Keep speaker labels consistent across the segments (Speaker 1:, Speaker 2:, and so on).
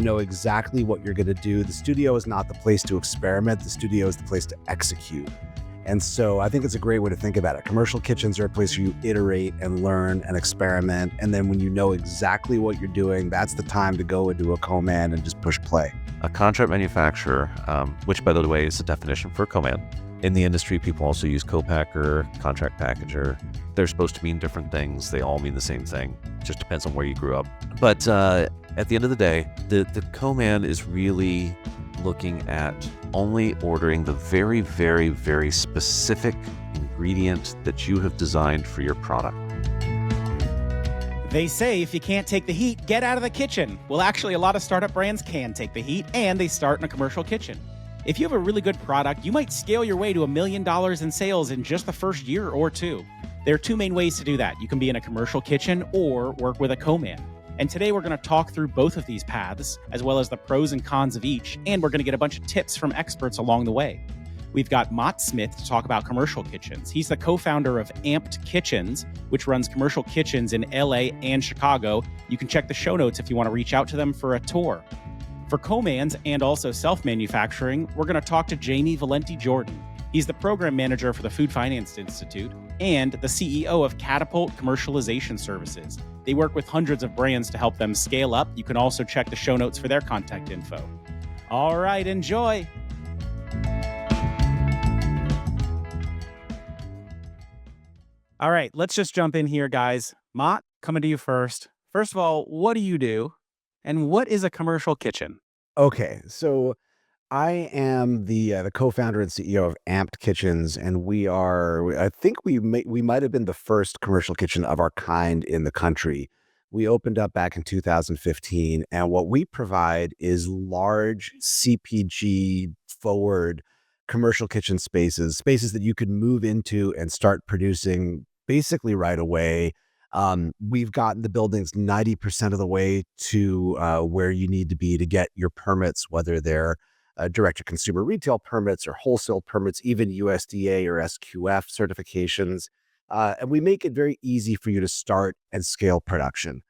Speaker 1: you know exactly what you're going to do. The studio is not the place to experiment. The studio is the place to execute. And so I think it's a great way to think about it. Commercial kitchens are a place where you iterate and learn and experiment. And then when you know exactly what you're doing, that's the time to go into a co-man and just push play.
Speaker 2: A contract manufacturer, which by the way is the definition for co-man. In the industry, people also use co-packer, contract packager. They're supposed to mean different things. They all mean the same thing. It just depends on where you grew up. But at the end of the day, the co-man is really looking at only ordering the very, very, very specific ingredient that you have designed for your product.
Speaker 3: They say if you can't take the heat, get out of the kitchen. Well, actually, a lot of startup brands can take the heat, and they start in a commercial kitchen. If you have a really good product, you might scale your way to $1 million in sales in just the first year or two. There are two main ways to do that. You can be in a commercial kitchen or work with a co-man. And today we're going to talk through both of these paths, as well as the pros and cons of each, and we're going to get a bunch of tips from experts along the way. We've got Mott Smith to talk about commercial kitchens. He's the co-founder of Amped Kitchens, which runs commercial kitchens in LA and Chicago. You can check the show notes if you want to reach out to them for a tour. For co-mans and also self-manufacturing, we're going to talk to Jamie Valenti-Jordan. He's the program manager for the Food Finance Institute and the CEO of Catapult Commercialization Services. They work with hundreds of brands to help them scale up. You can also check the show notes for their contact info. All right, enjoy. All right, let's just jump in here, guys. Mott, coming to you first. First of all, what do you do? And what is a commercial kitchen?
Speaker 1: Okay, so I am the co-founder and CEO of Amped Kitchens, and I think we might have been the first commercial kitchen of our kind in the country. We opened up back in 2015, and what we provide is large CPG forward commercial kitchen spaces that you could move into and start producing basically right away. We've gotten the buildings 90% of the way to where you need to be to get your permits, whether they're direct-to-consumer retail permits or wholesale permits, even USDA or SQF certifications. And we make it very easy for you to start and scale production.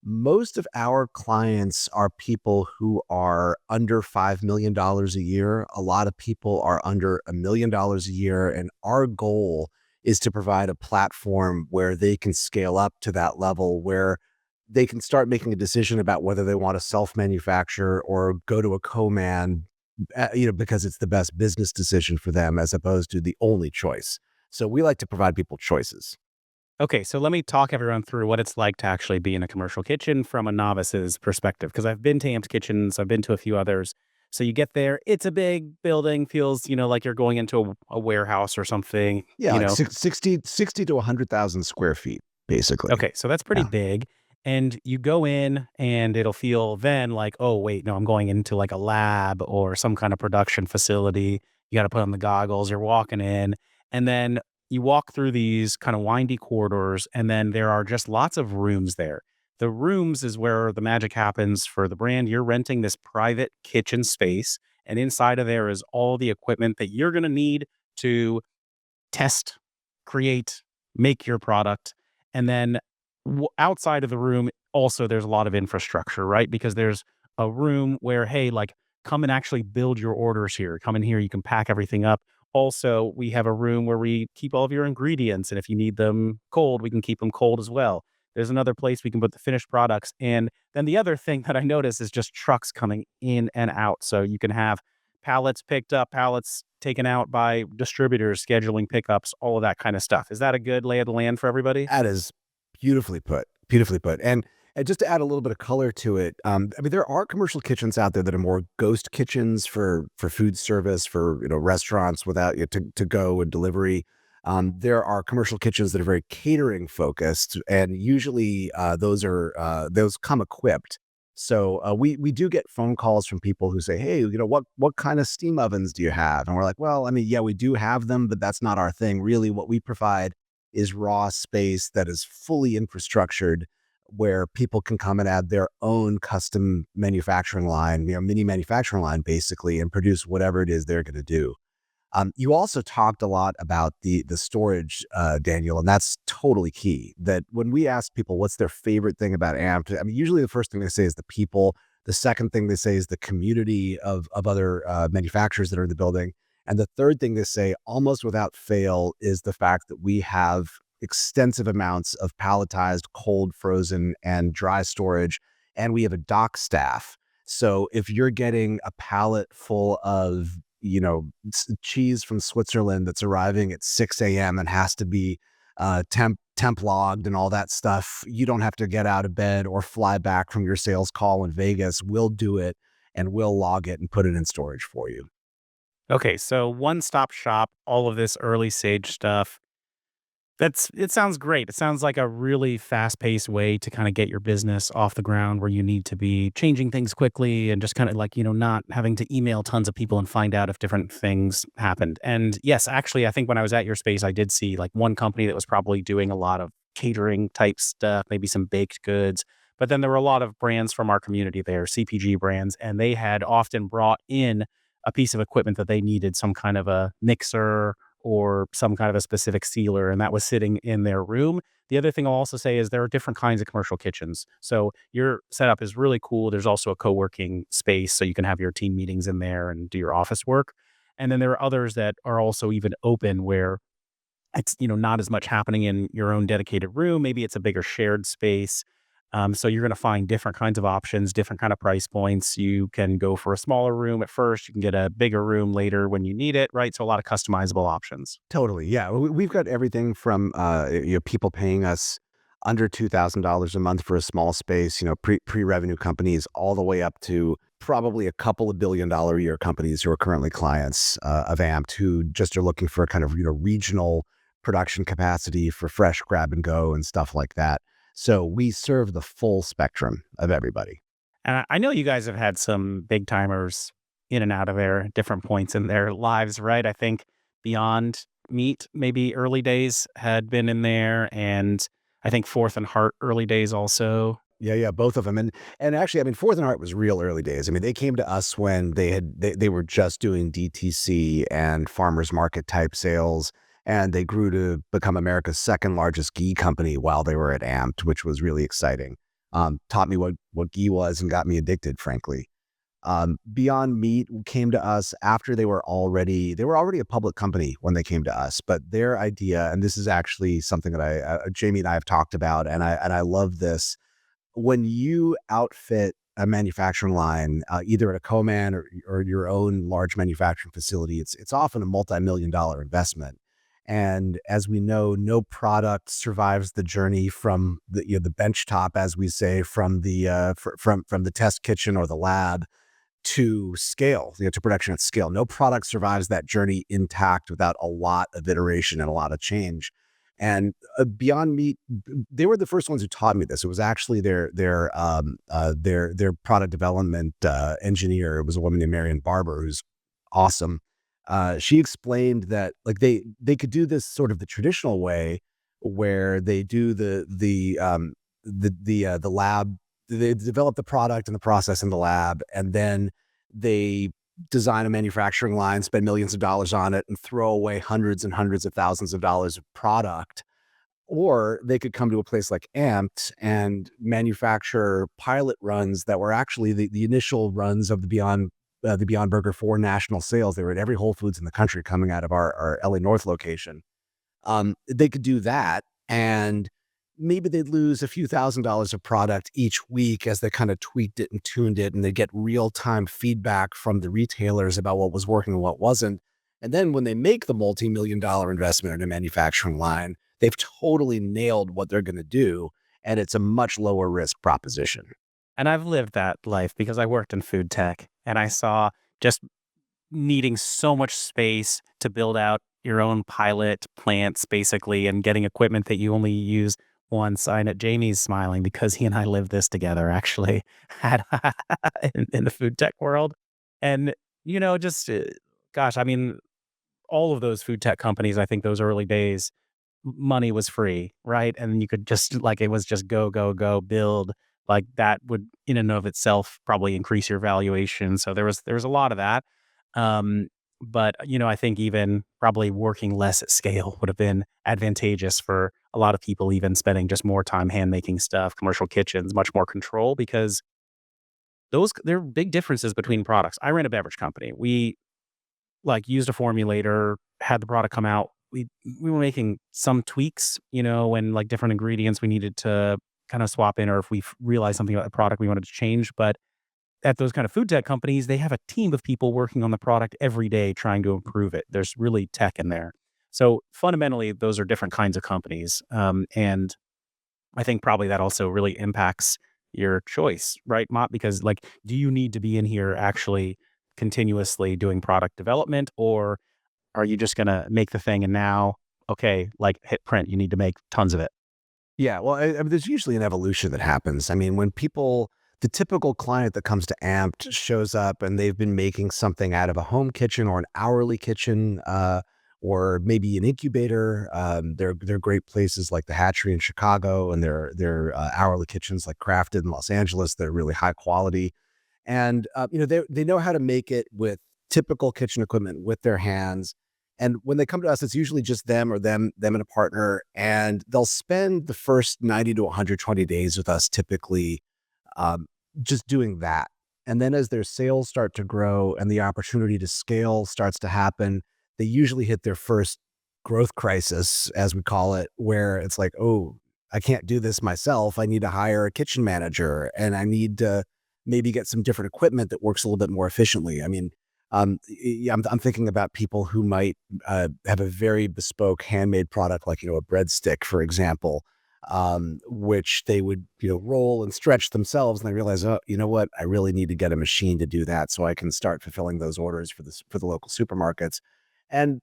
Speaker 1: Most of our clients are people who are under $5 million a year. A lot of people are under $1 million a year. And our goal is to provide a platform where they can scale up to that level, where they can start making a decision about whether they want to self-manufacture or go to a co-man, because it's the best business decision for them as opposed to the only choice. So we like to provide people choices.
Speaker 3: Okay, so let me talk everyone through what it's like to actually be in a commercial kitchen from a novice's perspective, because I've been to Amped Kitchens, I've been to a few others. So you get there, it's a big building, feels, like you're going into a warehouse or something.
Speaker 1: Yeah, like 60 to 100,000 square feet, basically.
Speaker 3: Okay, so that's pretty big. And you go in and it'll feel then like, oh, wait, no, I'm going into like a lab or some kind of production facility. You got to put on the goggles, you're walking in, and then you walk through these kind of windy corridors, and then there are just lots of rooms there. The rooms is where the magic happens for the brand. You're renting this private kitchen space, and inside of there is all the equipment that you're going to need to test, create, make your product. And then outside of the room, also there's a lot of infrastructure, right? Because there's a room where, hey, like, come and actually build your orders here. Come in here, you can pack everything up. Also, we have a room where we keep all of your ingredients, and if you need them cold, we can keep them cold as well. There's another place we can put the finished products. And then the other thing that I notice is just trucks coming in and out. So you can have pallets picked up, pallets taken out by distributors, scheduling pickups, all of that kind of stuff. Is that a good lay of the land for everybody?
Speaker 1: That is beautifully put. And just to add a little bit of color to it, there are commercial kitchens out there that are more ghost kitchens for food service, for restaurants without to go and delivery. There are commercial kitchens that are very catering focused, and usually those come equipped. So we do get phone calls from people who say, hey, what kind of steam ovens do you have? And we're like, well, yeah, we do have them, but that's not our thing. Really, what we provide is raw space that is fully infrastructured, where people can come and add their own custom manufacturing line, mini manufacturing line, basically, and produce whatever it is they're going to do. You also talked a lot about the storage, Daniel, and that's totally key. That when we ask people what's their favorite thing about Amped, usually the first thing they say is the people, The second thing they say is the community of other manufacturers that are in the building. And the third thing they say, almost without fail, is the fact that we have extensive amounts of palletized, cold, frozen, and dry storage, and we have a dock staff. So if you're getting a pallet full of, cheese from Switzerland that's arriving at 6 a.m. and has to be temp logged and all that stuff, you don't have to get out of bed or fly back from your sales call in Vegas. We'll do it and we'll log it and put it in storage for you.
Speaker 3: Okay, so one-stop shop, all of this early stage stuff. It sounds great. It sounds like a really fast-paced way to kinda get your business off the ground where you need to be changing things quickly and just kinda like, not having to email tons of people and find out if different things happened. And yes, actually, I think when I was at your space, I did see like one company that was probably doing a lot of catering type stuff, maybe some baked goods. But then there were a lot of brands from our community there, CPG brands, and they had often brought in a piece of equipment that they needed, some kind of a mixer or some kind of a specific sealer, and that was sitting in their room. The other thing I'll also say is there are different kinds of commercial kitchens. So your setup is really cool. There's also a co-working space, so you can have your team meetings in there and do your office work. And then there are others that are also even open where it's, not as much happening in your own dedicated room. Maybe it's a bigger shared space. So you're going to find different kinds of options, different kind of price points. You can go for a smaller room at first. You can get a bigger room later when you need it, right? So a lot of customizable options.
Speaker 1: Totally. Yeah. We've got everything from people paying us under $2,000 a month for a small space, pre-revenue companies, all the way up to probably a couple of $1 billion a year companies who are currently clients of Amped, who just are looking for kind of regional production capacity for fresh grab and go and stuff like that. So we serve the full spectrum of everybody.
Speaker 3: And I know you guys have had some big timers in and out of there at different points in their lives, right? I think Beyond Meat, maybe early days had been in there, and I think Fourth and Heart early days also.
Speaker 1: Yeah, yeah, both of them, and actually, I mean, Fourth and Heart was real early days. I mean, they came to us when they were just doing DTC and farmers market type sales, and they grew to become America's second largest ghee company while they were at Amped, which was really exciting. Taught me what ghee was and got me addicted, frankly. Beyond Meat came to us after they were already a public company when they came to us, but their idea, and this is actually something that Jamie and I have talked about, and I love this. When you outfit a manufacturing line, either at a co-man or your own large manufacturing facility, it's often a multi-million-dollar investment. And as we know, no product survives the journey from the bench top, as we say, from from the test kitchen or the lab to scale, to production at scale. No product survives that journey intact without a lot of iteration and a lot of change. And Beyond Meat, they were the first ones who taught me this. It was actually their product development engineer. It was a woman named Marion Barber, who's awesome. She explained that like they could do this sort of the traditional way, where they do the lab. They develop the product and the process in the lab, and then they design a manufacturing line, spend millions of dollars on it, and throw away hundreds and hundreds of thousands of dollars of product. Or they could come to a place like Amped and manufacture pilot runs that were actually the initial runs of the Beyond Burger for national sales. They were at every Whole Foods in the country coming out of our LA North location. They could do that, and maybe they'd lose a few $1,000s of product each week as they kind of tweaked it and tuned it, and they get real-time feedback from the retailers about what was working and what wasn't. And then when they make the multi-million-dollar investment in a manufacturing line, they've totally nailed what they're gonna do, and it's a much lower risk proposition.
Speaker 3: And I've lived that life because I worked in food tech and I saw just needing so much space to build out your own pilot plants basically and getting equipment that you only use once. I know Jamie's smiling because he and I lived this together actually at in the food tech world. And just gosh, I mean all of those food tech companies, I think those early days money was free, right? And you could just like it was just go, go, go, build. Like that would in and of itself probably increase your valuation. So there was a lot of that. Um, but I think even probably working less at scale would have been advantageous for a lot of people, even spending just more time hand making stuff, commercial kitchens, much more control because There are big differences between products. I ran a beverage company. We like used a formulator, had the product come out. We were making some tweaks, when like different ingredients we needed to kind of swap in, or if we realized something about the product we wanted to change. But at those kind of food tech companies, they have a team of people working on the product every day trying to improve it. There's really tech in there. So fundamentally, those are different kinds of companies. And I think probably that also really impacts your choice, right, Mott? Because like, do you need to be in here actually continuously doing product development, or are you just gonna make the thing and now, okay, like hit print, you need to make tons of it?
Speaker 1: Yeah, well, I mean, there's usually an evolution that happens. I mean, when people the typical client that comes to Amped shows up and they've been making something out of a home kitchen or an hourly kitchen, or maybe an incubator. They're great places like the Hatchery in Chicago, and they're hourly kitchens like Crafted in Los Angeles. They're really high quality, and they know how to make it with typical kitchen equipment with their hands. And when they come to us, it's usually just them or them and a partner, and they'll spend the first 90 to 120 days with us typically, um, just doing that. And then as their sales start to grow and the opportunity to scale starts to happen, they usually hit their first growth crisis, as we call it, where it's like, oh, I can't do this myself. I need to hire a kitchen manager, and I need to maybe get some different equipment that works a little bit more efficiently. I mean, yeah, I'm thinking about people who might have a very bespoke handmade product, like a breadstick, for example, which they would roll and stretch themselves, and they realize, oh, you know what, I really need to get a machine to do that, so I can start fulfilling those orders for the local supermarkets, and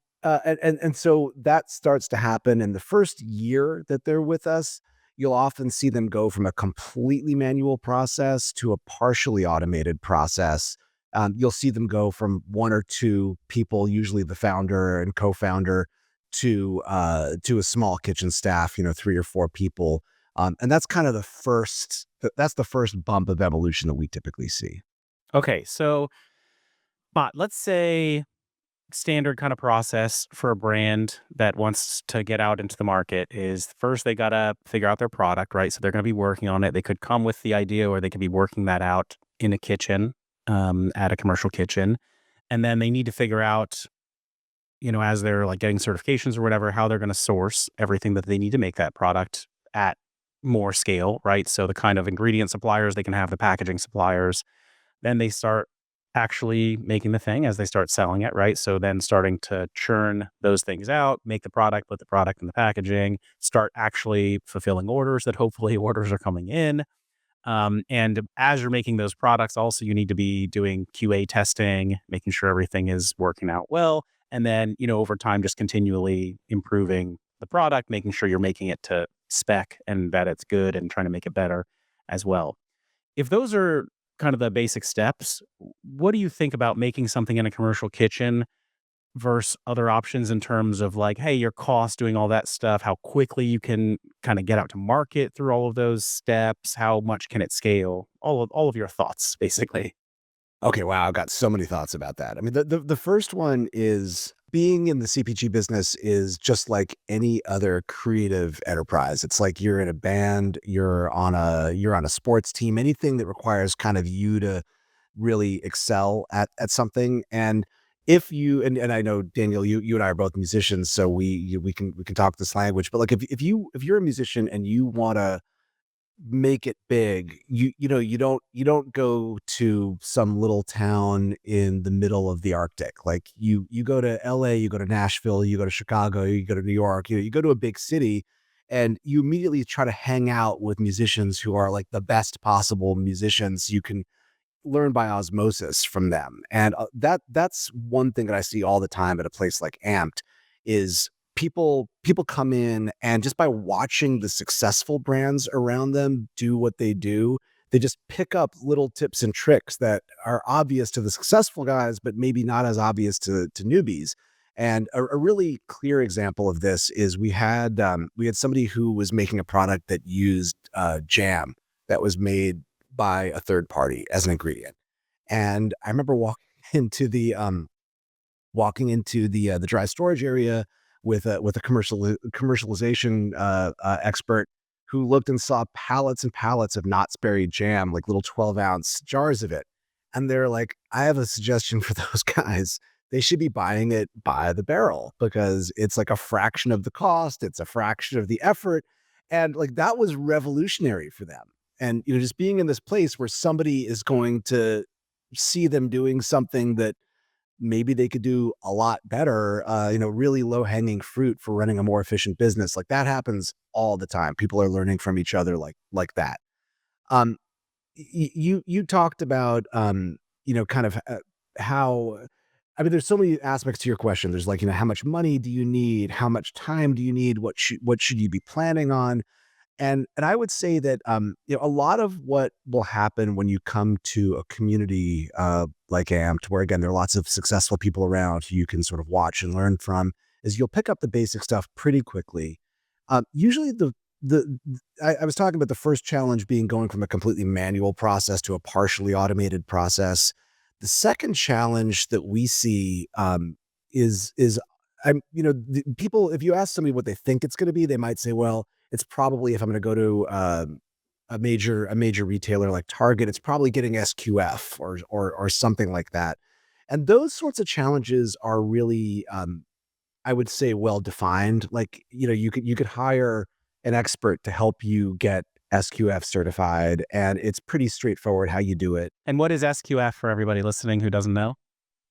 Speaker 1: so that starts to happen in the first year that they're with us. You'll often see them go from a completely manual process to a partially automated process. You'll see them go from one or two people, usually the founder and co-founder, to a small kitchen staff, 3 or 4 people, and that's kind of that's the first bump of evolution that we typically see.
Speaker 3: Okay, so Mott, let's say standard kind of process for a brand that wants to get out into the market is first they gotta figure out their product, right? So they're gonna be working on it. They could come with the idea, or they could be working that out in a kitchen, at a commercial kitchen. And then they need to figure out, as they're like getting certifications or whatever, how they're gonna source everything that they need to make that product at more scale, right? So the kind of ingredient suppliers they can have, the packaging suppliers, then they start actually making the thing as they start selling it, right? So then starting to churn those things out, make the product, put the product in the packaging, start actually fulfilling orders that hopefully orders are coming in. And as you're making those products, also you need to be doing QA testing, making sure everything is working out well. And then, over time, just continually improving the product, making sure you're making it to spec and that it's good and trying to make it better as well. If those are kind of the basic steps, what do you think about making something in a commercial kitchen versus other options in terms of like, hey, your cost doing all that stuff, how quickly you can kind of get out to market through all of those steps, how much can it scale? All of your thoughts, basically.
Speaker 1: Okay, wow, I've got so many thoughts about that. I mean, the first one is being in the CPG business is just like any other creative enterprise. It's like you're in a band, you're on a sports team, anything that requires kind of you to really excel at something. And if you and I know, Daniel, you and I are both musicians, so we can talk this language. But like if you're a musician and you want to make it big, you don't go to some little town in the middle of the Arctic. Like you go to LA, you go to Nashville, you go to Chicago, you go to New York, you go to a big city, and you immediately try to hang out with musicians who are like the best possible musicians you can learn by osmosis from them. And that's one thing that I see all the time at a place like Amped is people come in, and just by watching the successful brands around them do what they do, they just pick up little tips and tricks that are obvious to the successful guys, but maybe not as obvious to newbies. And a really clear example of this is we had somebody who was making a product that used jam that was made by a third party as an ingredient. And I remember walking into the dry storage area with a commercialization expert who looked and saw pallets and pallets of Knott's Berry jam, like little 12-ounce jars of it. And they're like, I have a suggestion for those guys. They should be buying it by the barrel because it's like a fraction of the cost, it's a fraction of the effort. And like that was revolutionary for them. And just being in this place where somebody is going to see them doing something that maybe they could do a lot better, really low hanging fruit for running a more efficient business. Like that happens all the time. People are learning from each other like that. Um, you talked about, kind of how, I mean, there's so many aspects to your question. There's like, how much money do you need? How much time do you need? What should you be planning on? And I would say that, a lot of what will happen when you come to a community, like Amped, where again, there are lots of successful people around who you can sort of watch and learn from, is you'll pick up the basic stuff pretty quickly. Usually the I was talking about the first challenge being going from a completely manual process to a partially automated process. The second challenge that we see, is people, if you ask somebody what they think it's gonna be, they might say, "Well, it's probably if I'm gonna go to, a major retailer like Target, it's probably getting SQF or something like that." And those sorts of challenges are really, I would say, well defined. Like, you could hire an expert to help you get SQF certified, and it's pretty straightforward how you do it.
Speaker 3: And what is SQF for everybody listening who doesn't know?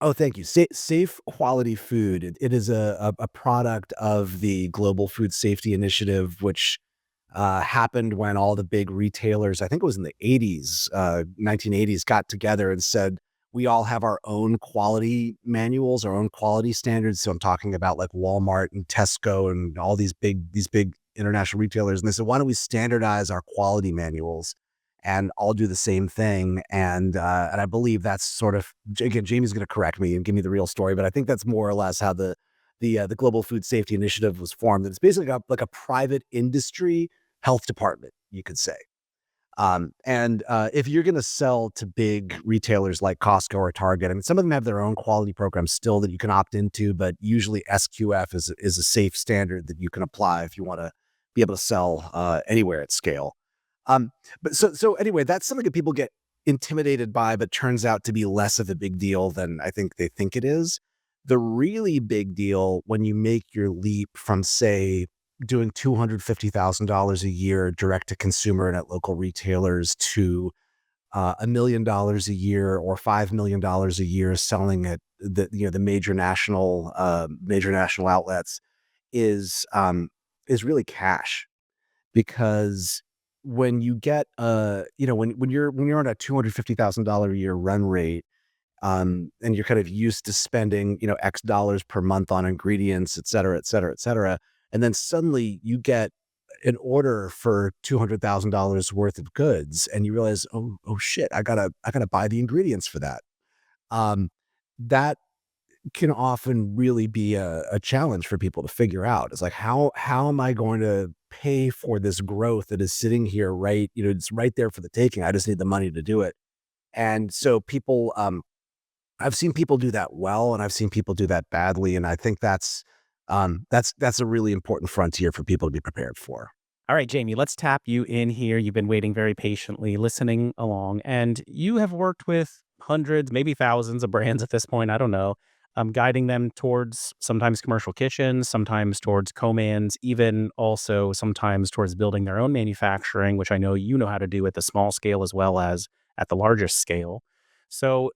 Speaker 1: Oh, thank you. Safe quality food. It is a product of the Global Food Safety Initiative, which happened when all the big retailers, I think it was in the 80s, 1980s, got together and said, we all have our own quality manuals, our own quality standards. So I'm talking about like Walmart and Tesco and all these big international retailers. And they said, why don't we standardize our quality manuals and all do the same thing? And I believe that's sort of, again, Jamie's going to correct me and give me the real story, but I think that's more or less how the Global Food Safety Initiative was formed. It's basically like a private industry health department, you could say. And if you're going to sell to big retailers like Costco or Target, I mean, some of them have their own quality programs still that you can opt into, but usually SQF is a safe standard that you can apply if you want to be able to sell anywhere at scale. Um, but so anyway, that's something that people get intimidated by, but turns out to be less of a big deal than I think they think it is. The really big deal when you make your leap from, say, doing $250,000 a year direct to consumer and at local retailers to $1 million a year or $5 million a year selling at the major national outlets is really cash. Because when you get when you're on a $250,000 a year run rate, and you're kind of used to spending, X dollars per month on ingredients, et cetera, et cetera, et cetera. And then suddenly you get an order for $200,000 worth of goods and you realize, oh shit, I gotta buy the ingredients for that. Um, that can often really be a challenge for people to figure out. It's like, how am I going to pay for this growth that is sitting here, right? It's right there for the taking. I just need the money to do it. And so I've seen people do that well, and I've seen people do that badly, and I think that's a really important frontier for people to be prepared for.
Speaker 3: All right, Jamie, let's tap you in here. You've been waiting very patiently, listening along, and you have worked with hundreds, maybe thousands of brands at this point. I don't know, guiding them towards sometimes commercial kitchens, sometimes towards co-mans, even also sometimes towards building their own manufacturing, which I know you know how to do at the small scale as well as at the largest scale. So,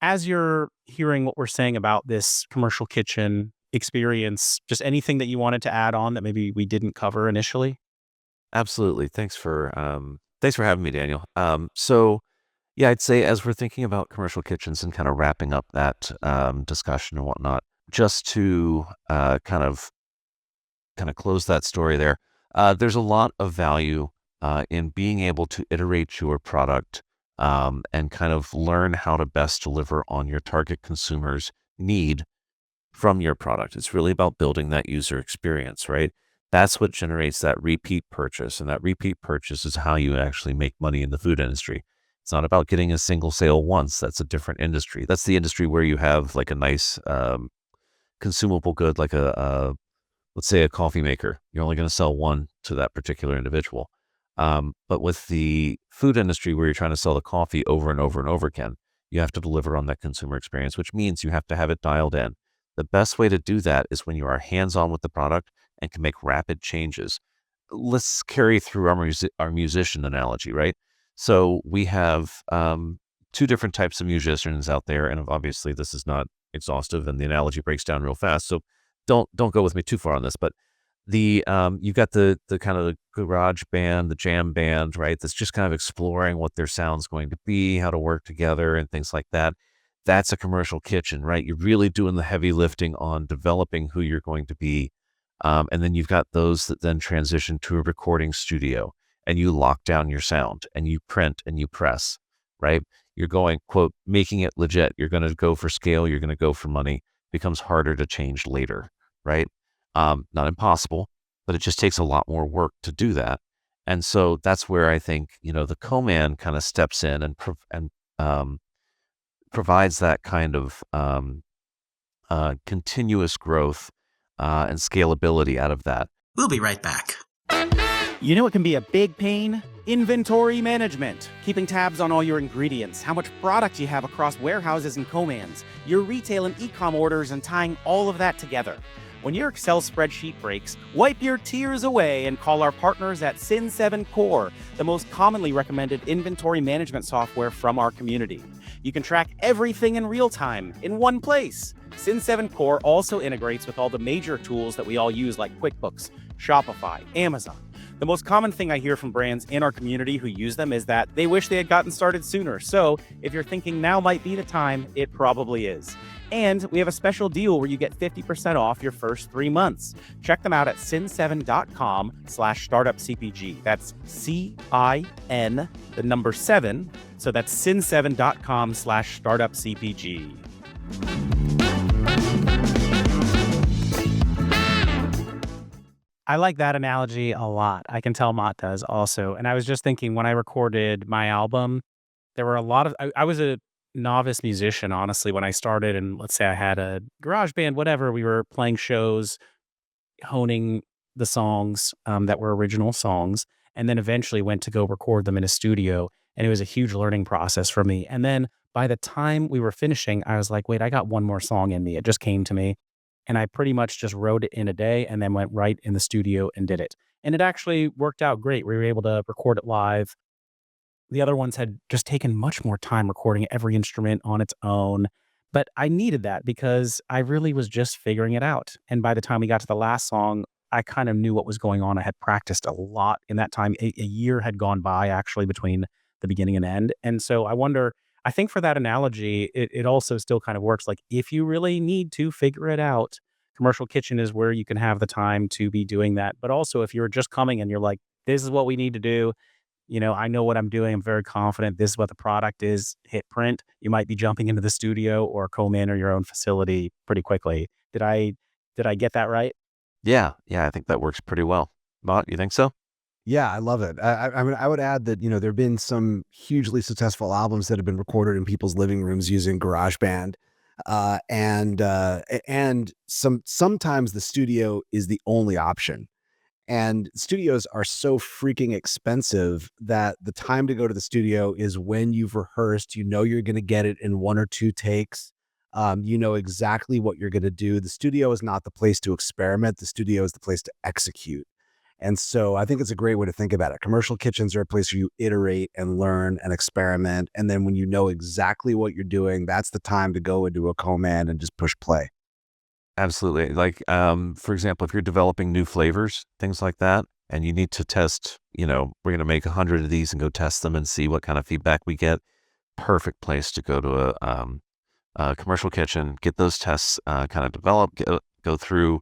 Speaker 3: as you're hearing what we're saying about this commercial kitchen experience, just anything that you wanted to add on that maybe we didn't cover initially?
Speaker 2: Absolutely. Thanks for having me, Daniel. So yeah, I'd say as we're thinking about commercial kitchens and kind of wrapping up that discussion and whatnot, just to kind of close that story there. There's a lot of value in being able to iterate your product and kind of learn how to best deliver on your target consumer's need from your product. It's really about building that user experience, right? That's what generates that repeat purchase. And that repeat purchase is how you actually make money in the food industry. It's not about getting a single sale once. That's a different industry. That's the industry where you have like a nice consumable good, like let's say a coffee maker. You're only going to sell one to that particular individual. But with the food industry, where you're trying to sell the coffee over and over and over again, you have to deliver on that consumer experience, which means you have to have it dialed in. The best way to do that is when you are hands-on with the product and can make rapid changes. Let's carry through our musician analogy, right? So we have two different types of musicians out there, and obviously this is not exhaustive, and the analogy breaks down real fast. So don't go with me too far on this, but you've got the kind of the garage band, the jam band, right? That's just kind of exploring what their sound's going to be, how to work together, and things like that. That's a commercial kitchen, right? You're really doing the heavy lifting on developing who you're going to be. And then you've got those that then transition to a recording studio, and you lock down your sound and you print and you press, right? You're going, quote, making it legit. You're going to go for scale. You're going to go for money. Becomes harder to change later, right? Not impossible, but it just takes a lot more work to do that. And so that's where I think, the co-man kind of steps in and um, provides that kind of continuous growth and scalability out of that.
Speaker 4: We'll be right back.
Speaker 3: You know, it can be a big pain. Inventory management. Keeping tabs on all your ingredients, how much product you have across warehouses and co-mans, your retail and e-com orders, and tying all of that together. When your Excel spreadsheet breaks, wipe your tears away and call our partners at Sin7 Core, the most commonly recommended inventory management software from our community. You can track everything in real time in one place. Sin7 Core also integrates with all the major tools that we all use, like QuickBooks, Shopify, Amazon. The most common thing I hear from brands in our community who use them is that they wish they had gotten started sooner. So if you're thinking now might be the time, it probably is. And we have a special deal where you get 50% off your first 3 months. Check them out at sin7.com/startupcpg. That's CIN, the number 7. So that's sin7.com/startupcpg. I like that analogy a lot. I can tell Mott does also. And I was just thinking, when I recorded my album, there were a lot of, I was a novice musician, honestly, when I started. And let's say I had a garage band, whatever, we were playing shows, honing the songs that were original songs, and then eventually went to go record them in a studio. And it was a huge learning process for me. And then by the time we were finishing, I was like, wait, I got one more song in me. It just came to me. And I pretty much just wrote it in a day and then went right in the studio and did it. And it actually worked out great. We were able to record it live. The other ones had just taken much more time recording every instrument on its own. But I needed that because I really was just figuring it out. And by the time we got to the last song, I kind of knew what was going on. I had practiced a lot in that time. A year had gone by actually between the beginning and end. And so I think for that analogy, it also still kind of works. Like, if you really need to figure it out, Commercial Kitchen is where you can have the time to be doing that. But also, if you're just coming and you're like, this is what we need to do, I know what I'm doing. I'm very confident. This is what the product is. Hit print. You might be jumping into the studio or co-man or your own facility pretty quickly. Did I get that right?
Speaker 2: Yeah, I think that works pretty well. Mott, you think so?
Speaker 1: Yeah, I love it. I mean, I would add that, there have been some hugely successful albums that have been recorded in people's living rooms using GarageBand. And sometimes the studio is the only option. And studios are so freaking expensive that the time to go to the studio is when you've rehearsed, you're going to get it in 1 or 2 takes. You know exactly what you're going to do. The studio is not the place to experiment. The studio is the place to execute. And so I think it's a great way to think about it. Commercial kitchens are a place where you iterate and learn and experiment. And then when you know exactly what you're doing, that's the time to go into a co-man and just push play.
Speaker 2: Absolutely. Like, for example, if you're developing new flavors, things like that, and you need to test, we're going to make 100 of these and go test them and see what kind of feedback we get. Perfect place to go to a commercial kitchen, get those tests kind of developed, go through,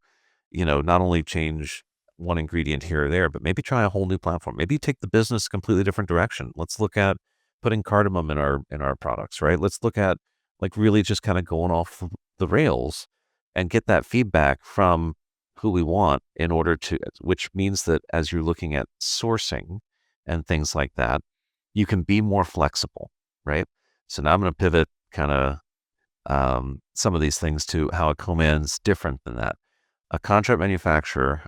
Speaker 2: not only change one ingredient here or there, but maybe try a whole new platform. Maybe take the business a completely different direction. Let's look at putting cardamom in our products, right? Let's look at, like, really just kind of going off the rails and get that feedback from who we want, in order to, which means that as you're looking at sourcing and things like that, you can be more flexible, right? So now I'm going to pivot kind of some of these things to how a co-man's different than that. A contract manufacturer,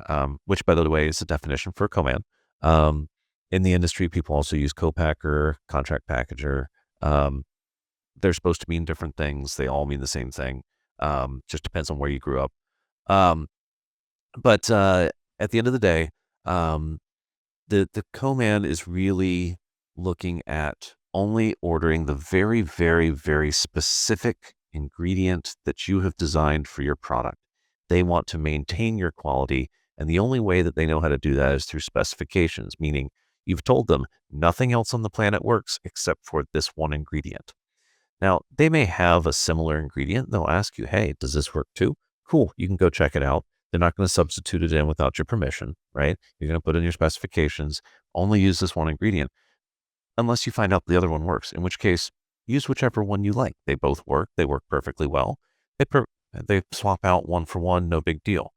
Speaker 2: which by the way is a definition for a co-man, In the industry, people also use co-packer, contract packager. Um, they're supposed to mean different things. They all mean the same thing. Just depends on where you grew up. Um, but at the end of the day, um, the co-man is really looking at only ordering the very, very, very specific ingredient that you have designed for your product. They want to maintain your quality, and the only way that they know how to do that is through specifications, meaning you've told them nothing else on the planet works except for this one ingredient. Now, they may have a similar ingredient. They'll ask you, hey, does this work too? Cool, you can go check it out. They're not going to substitute it in without your permission, right? You're going to put in your specifications, only use this one ingredient, unless you find out the other one works, in which case, use whichever one you like. They both work. They work perfectly well. They swap out one for one, no big deal.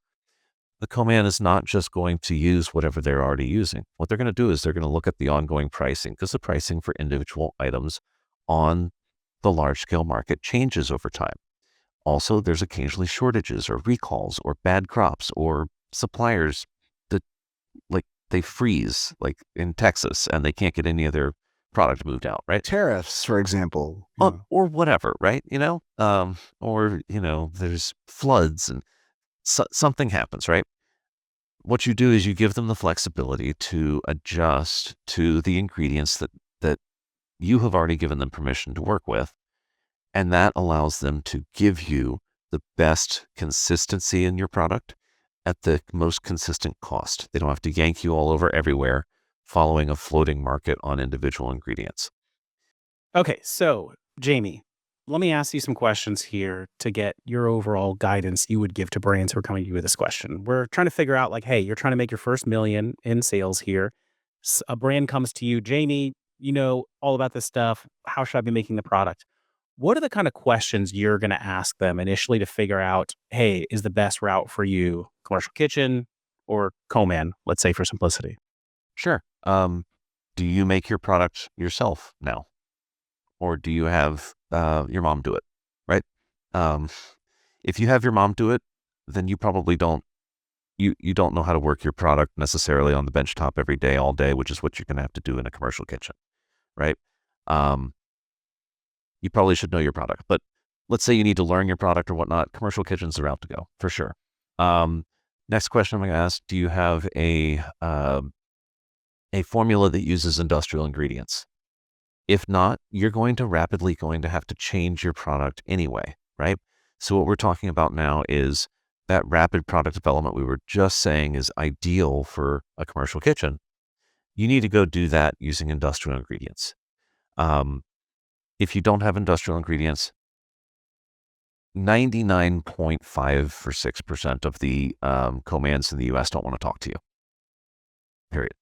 Speaker 2: The co-man is not just going to use whatever they're already using. What they're going to do is they're going to look at the ongoing pricing, because the pricing for individual items on the large scale market changes over time. Also, there's occasionally shortages or recalls or bad crops or suppliers that they freeze, like in Texas, and they can't get any of their product moved out, right?
Speaker 1: Tariffs, for example. Yeah.
Speaker 2: Or whatever, right? Or there's floods and something happens, right? What you do is you give them the flexibility to adjust to the ingredients that you have already given them permission to work with. And that allows them to give you the best consistency in your product at the most consistent cost. They don't have to yank you all over everywhere following a floating market on individual ingredients.
Speaker 3: Okay, so Jamie, let me ask you some questions here to get your overall guidance you would give to brands who are coming to you with this question. We're trying to figure out, like, hey, you're trying to make your first million in sales here. A brand comes to you, Jamie, you know all about this stuff. How should I be making the product? What are the kind of questions you're going to ask them initially to figure out, hey, is the best route for you commercial kitchen or co-man, let's say for simplicity?
Speaker 2: Sure. Do you make your product yourself now? Or do you have your mom do it? Right? Um, if you have your mom do it, then you probably don't you don't know how to work your product necessarily on the benchtop every day, all day, which is what you're going to have to do in a commercial kitchen, right? Um, you probably should know your product, but let's say you need to learn your product or whatnot. Commercial kitchen's the route to go for sure. Um, Next question I'm going to ask: do you have a formula that uses industrial ingredients? If not, you're rapidly going to have to change your product anyway, right? So what we're talking about now is that rapid product development we were just saying is ideal for a commercial kitchen. You need to go do that using industrial ingredients. Um, if you don't have industrial ingredients, 99.5 or 6% of the co-mans in the US don't want to talk to you, period.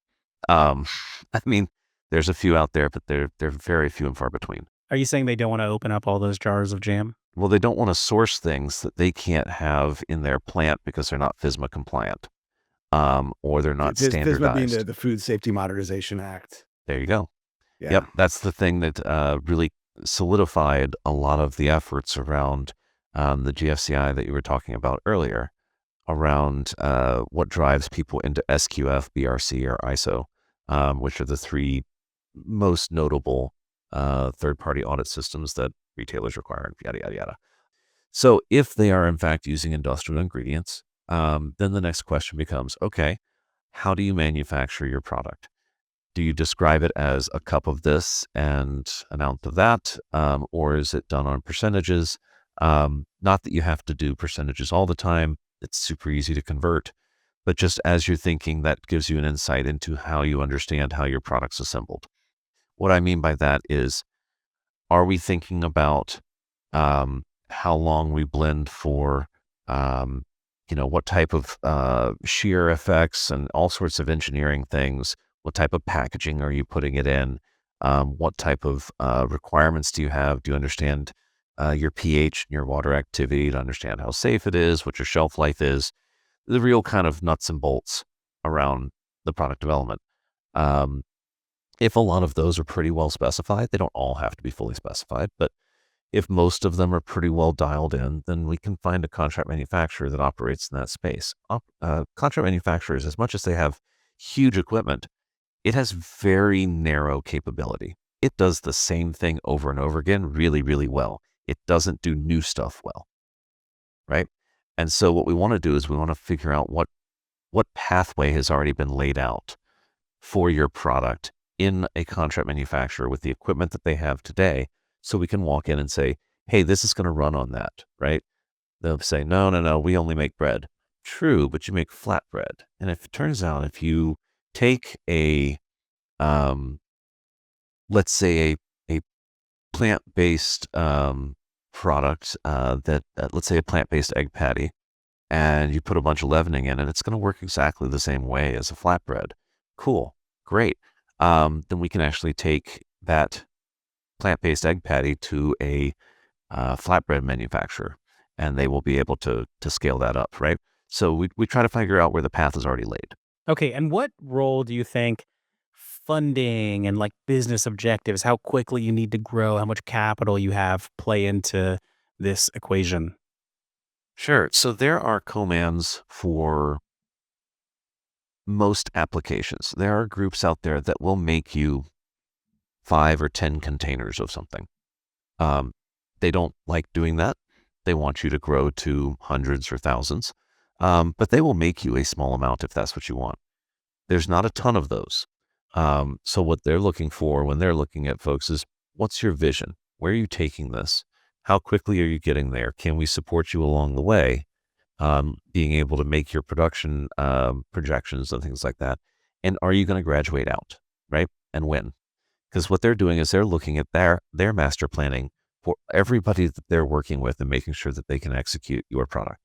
Speaker 2: Um, I mean, there's a few out there, but they're very few and far between.
Speaker 3: Are you saying they don't want to open up all those jars of jam?
Speaker 2: Well, they don't want to source things that they can't have in their plant because they're not FSMA compliant, or they're not
Speaker 1: FSMA being
Speaker 2: standardized.
Speaker 1: the Food Safety Modernization Act.
Speaker 2: There you go.
Speaker 1: Yeah.
Speaker 2: Yep, that's the thing that really solidified a lot of the efforts around the GFCI that you were talking about earlier, around what drives people into SQF, BRC, or ISO, which are the three most notable third-party audit systems that retailers require, and yada, yada, yada. So if they are in fact using industrial ingredients, then the next question becomes, okay, how do you manufacture your product? Do you describe it as a cup of this and an ounce of that, or is it done on percentages? Not that you have to do percentages all the time. It's super easy to convert. But just as you're thinking, that gives you an insight into how you understand how your product's assembled. What I mean by that is, are we thinking about how long we blend for, um, what type of shear effects and all sorts of engineering things? What type of packaging are you putting it in? What type of requirements do you have? Do you understand your pH and your water activity to understand how safe it is, what your shelf life is? The real kind of nuts and bolts around the product development. If a lot of those are pretty well specified, they don't all have to be fully specified, but if most of them are pretty well dialed in, then we can find a contract manufacturer that operates in that space. Contract manufacturers, as much as they have huge equipment, It has very narrow capability. It does the same thing over and over again really, really well. It doesn't do new stuff well, right? And so what we want to do is we want to figure out what pathway has already been laid out for your product in a contract manufacturer with the equipment that they have today, so we can walk in and say, hey, this is going to run on that, right? They'll say, no, no, no, we only make bread. True, but you make flatbread. And if it turns out if you take um, let's say a plant-based product let's say a plant-based egg patty, and you put a bunch of leavening in it, it's going to work exactly the same way as a flatbread. Cool, great. Then we can actually take that plant-based egg patty to a flatbread manufacturer, and they will be able to scale that up, right? So we try to figure out where the path is already laid.
Speaker 3: Okay, and what role do you think funding and like business objectives, how quickly you need to grow, how much capital you have play into this equation?
Speaker 2: Sure. So there are commands for most applications. There are groups out there that will make you 5 or 10 containers of something. They don't like doing that. They want you to grow to hundreds or thousands, but they will make you a small amount if that's what you want. There's not a ton of those. So what they're looking for when they're looking at folks is, what's your vision? Where are you taking this? How quickly are you getting there? Can we support you along the way? Being able to make your production projections and things like that. And are you going to graduate out, right? And when? Because what they're doing is they're looking at their master planning for everybody that they're working with and making sure that they can execute your product.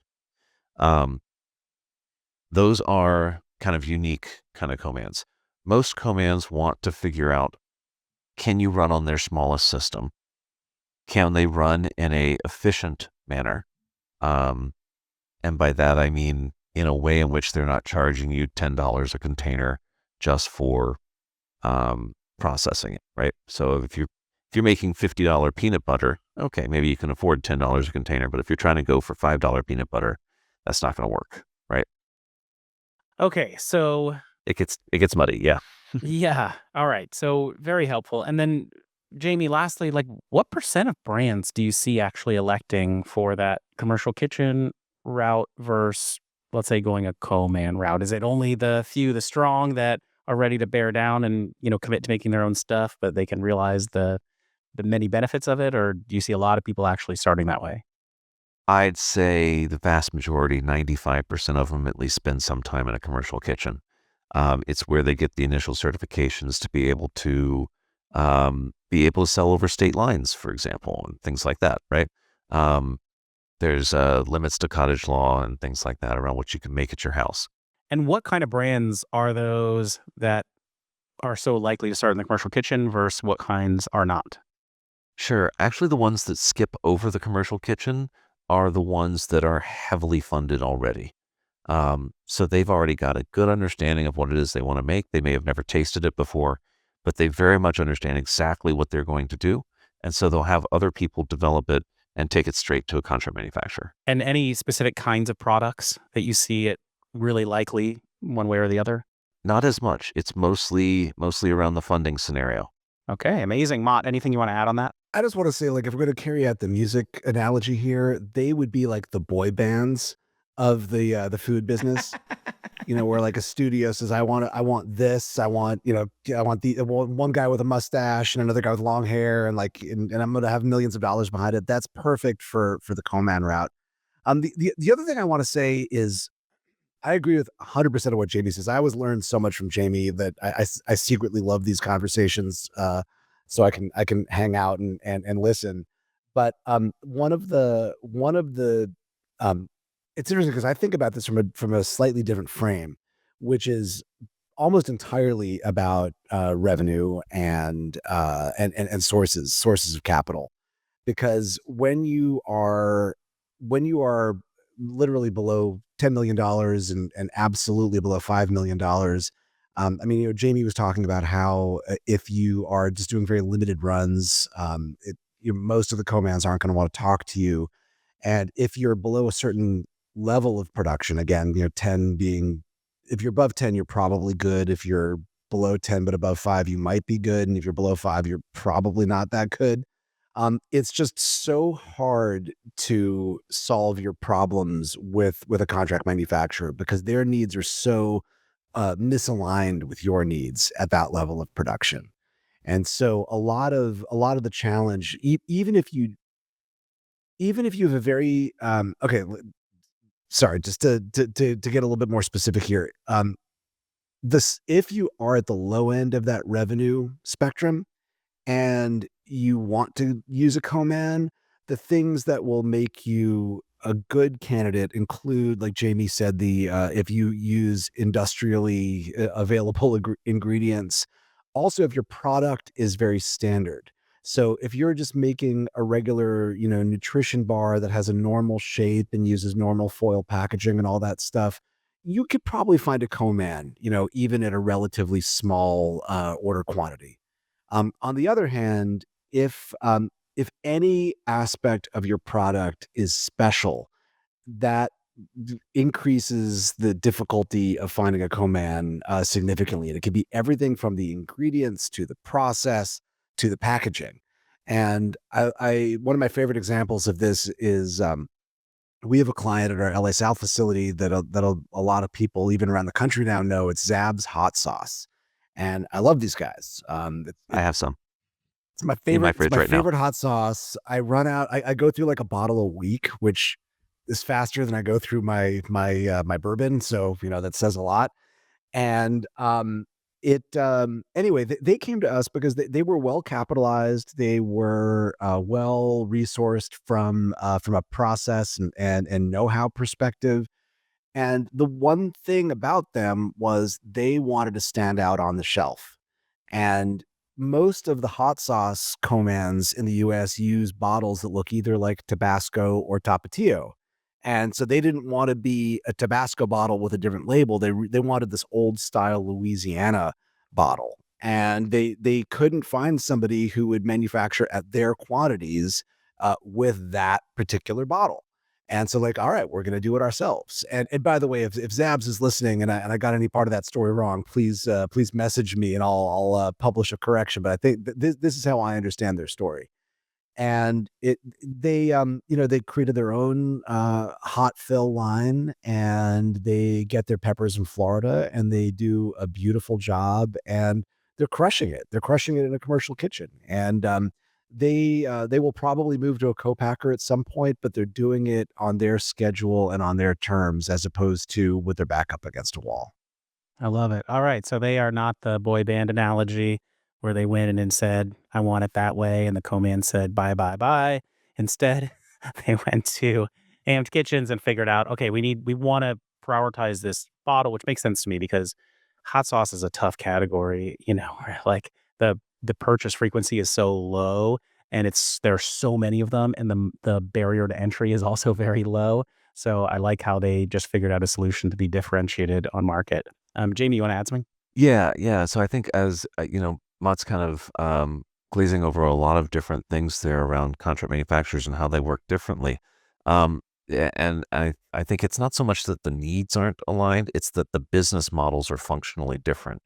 Speaker 2: Um, those are kind of unique kind of commands. Most commands want to figure out, can you run on their smallest system? Can they run in a efficient manner? Um, and by that, I mean in a way in which they're not charging you $10 a container just for processing it, right? So if you're making $50 peanut butter, okay, maybe you can afford $10 a container, but if you're trying to go for $5 peanut butter, that's not going to work, right?
Speaker 3: Okay, so
Speaker 2: It gets muddy, yeah.
Speaker 3: yeah, all right. So very helpful. And then Jamie, lastly, like what percent of brands do you see actually electing for that commercial kitchen route versus let's say going a co-man route? Is it only the few, the strong that are ready to bear down and, commit to making their own stuff, but they can realize the many benefits of it, or do you see a lot of people actually starting that way?
Speaker 2: I'd say the vast majority, 95% of them at least spend some time in a commercial kitchen. It's where they get the initial certifications to be able to sell over state lines, for example, and things like that, right? Um, there's limits to cottage law and things like that around what you can make at your house.
Speaker 3: And what kind of brands are those that are so likely to start in the commercial kitchen versus what kinds are not?
Speaker 2: Sure. Actually, the ones that skip over the commercial kitchen are the ones that are heavily funded already. So they've already got a good understanding of what it is they want to make. They may have never tasted it before, but they very much understand exactly what they're going to do. And so they'll have other people develop it and take it straight to a contract manufacturer.
Speaker 3: And any specific kinds of products that you see it really likely one way or the other?
Speaker 2: Not as much. It's mostly around the funding scenario.
Speaker 3: Okay, amazing. Mott, anything you want to add on that?
Speaker 1: I just want to say, like, if we're going to carry out the music analogy here, they would be like the boy bands of the food business. Where like a studio says, I want this, I want, I want one guy with a mustache and another guy with long hair, and like, and I'm going to have millions of dollars behind it. That's perfect for the Coleman route. The other thing I want to say is I agree with 100% of what Jamie says. I always learn so much from Jamie that I secretly love these conversations, so I can hang out and listen. But one of the it's interesting because I think about this from a slightly different frame, which is almost entirely about revenue and sources of capital. Because when you are literally below $10 million and absolutely below $5 million, I mean, Jamie was talking about how if you are just doing very limited runs, most of the co-mans aren't going to want to talk to you. And if you're below a certain level of production, again, 10 being, if you're above 10, you're probably good. If you're below 10 but above 5, you might be good, and if you're below 5, you're probably not that good. It's just so hard to solve your problems with a contract manufacturer because their needs are so misaligned with your needs at that level of production. And so a lot of the challenge, even if you have a very sorry, just to get a little bit more specific here. This if you are at the low end of that revenue spectrum, and you want to use a co-man, the things that will make you a good candidate include, like Jamie said, the if you use industrially available ingredients. Also, if your product is very standard. So if you're just making a regular, nutrition bar that has a normal shape and uses normal foil packaging and all that stuff, you could probably find a co-man, even at a relatively small order quantity. On the other hand, if any aspect of your product is special, that increases the difficulty of finding a co-man significantly. And it could be everything from the ingredients to the process to the packaging. And I one of my favorite examples of this is we have a client at our LA South facility that a lot of people even around the country now know. It's Zab's hot sauce, and I love these guys.
Speaker 2: I have some
Speaker 1: It's my
Speaker 2: in my
Speaker 1: favorite it's
Speaker 2: fridge
Speaker 1: my
Speaker 2: right now.
Speaker 1: favorite hot sauce. I go through, like, a bottle a week, which is faster than I go through my bourbon, so, that says a lot, and, anyway, they came to us because they were well capitalized, they were, well resourced from a process and know-how perspective, and the one thing about them was they wanted to stand out on the shelf. And most of the hot sauce co-mans in the US use bottles that look either like Tabasco or Tapatio. And so they didn't want to be a Tabasco bottle with a different label. They wanted this old style Louisiana bottle. And they couldn't find somebody who would manufacture at their quantities with that particular bottle. And so, like, all right, we're going to do it ourselves. And by the way, if Zabs is listening and I got any part of that story wrong, please message me and I'll publish a correction. But I think this is how I understand their story. And they created their own hot fill line, and they get their peppers in Florida, and they do a beautiful job, and they're crushing it. They're crushing it in a commercial kitchen, and they will probably move to a co-packer at some point, but they're doing it on their schedule and on their terms, as opposed to with their back up against a wall.
Speaker 3: I love it. All right. So they are not the boy band analogy where they went in and said, I want it that way. And the co-man said, bye, bye, bye. Instead, they went to Amped Kitchens and figured out, okay, we want to prioritize this bottle, which makes sense to me because hot sauce is a tough category, where, like the purchase frequency is so low and there are so many of them and the barrier to entry is also very low. So I like how they just figured out a solution to be differentiated on market. Jamie, you want to add something?
Speaker 2: Yeah, yeah. So I think as Mott's kind of glazing over a lot of different things there around contract manufacturers and how they work differently. And I think it's not so much that the needs aren't aligned; it's that the business models are functionally different.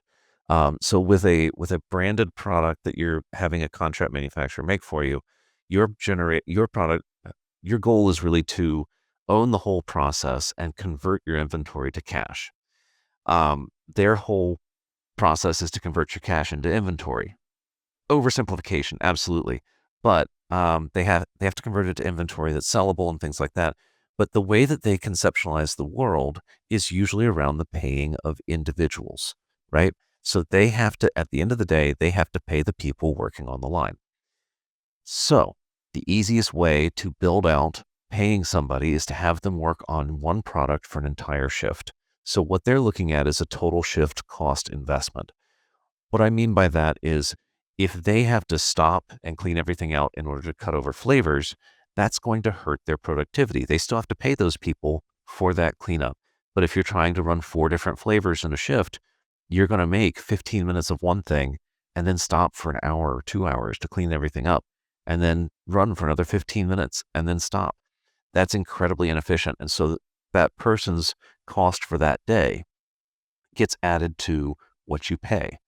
Speaker 2: So with a branded product that you're having a contract manufacturer make for you, your product. Your goal is really to own the whole process and convert your inventory to cash. Their whole process is to convert your cash into inventory. Oversimplification, absolutely. But they have to convert it to inventory that's sellable and things like that. But the way that they conceptualize the world is usually around the paying of individuals, right? So they have to, at the end of the day, they have to pay the people working on the line. So the easiest way to build out paying somebody is to have them work on one product for an entire shift. So what they're looking at is a total shift cost investment. What I mean by that is if they have to stop and clean everything out in order to cut over flavors, that's going to hurt their productivity. They still have to pay those people for that cleanup. But if you're trying to run 4 different flavors in a shift, you're going to make 15 minutes of one thing and then stop for an hour or 2 hours to clean everything up and then run for another 15 minutes and then stop. That's incredibly inefficient. And so that person's cost for that day gets added to what you pay.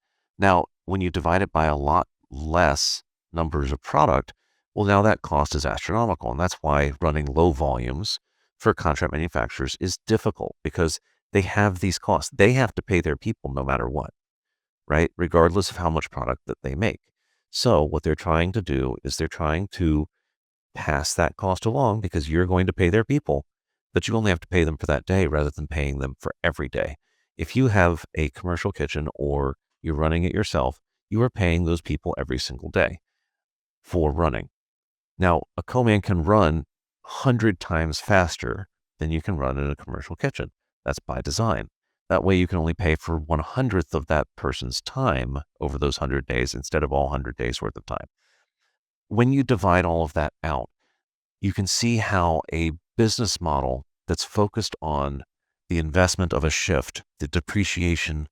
Speaker 2: Now, when you divide it by a lot less numbers of product, well, now that cost is astronomical. And that's why running low volumes for contract manufacturers is difficult, because they have these costs. They have to pay their people no matter what, right? Regardless of how much product that they make. So what they're trying to do is they're trying to pass that cost along, because you're going to pay their people, but you only have to pay them for that day rather than paying them for every day. If you have a commercial kitchen or you're running it yourself, you are paying those people every single day for running. Now, a co-man can run 100 times faster than you can run in a commercial kitchen. That's by design. That way you can only pay for 1/100th of that person's time over those 100 days instead of all 100 days worth of time. When you divide all of that out, you can see how a business model that's focused on the investment of a shift, the depreciation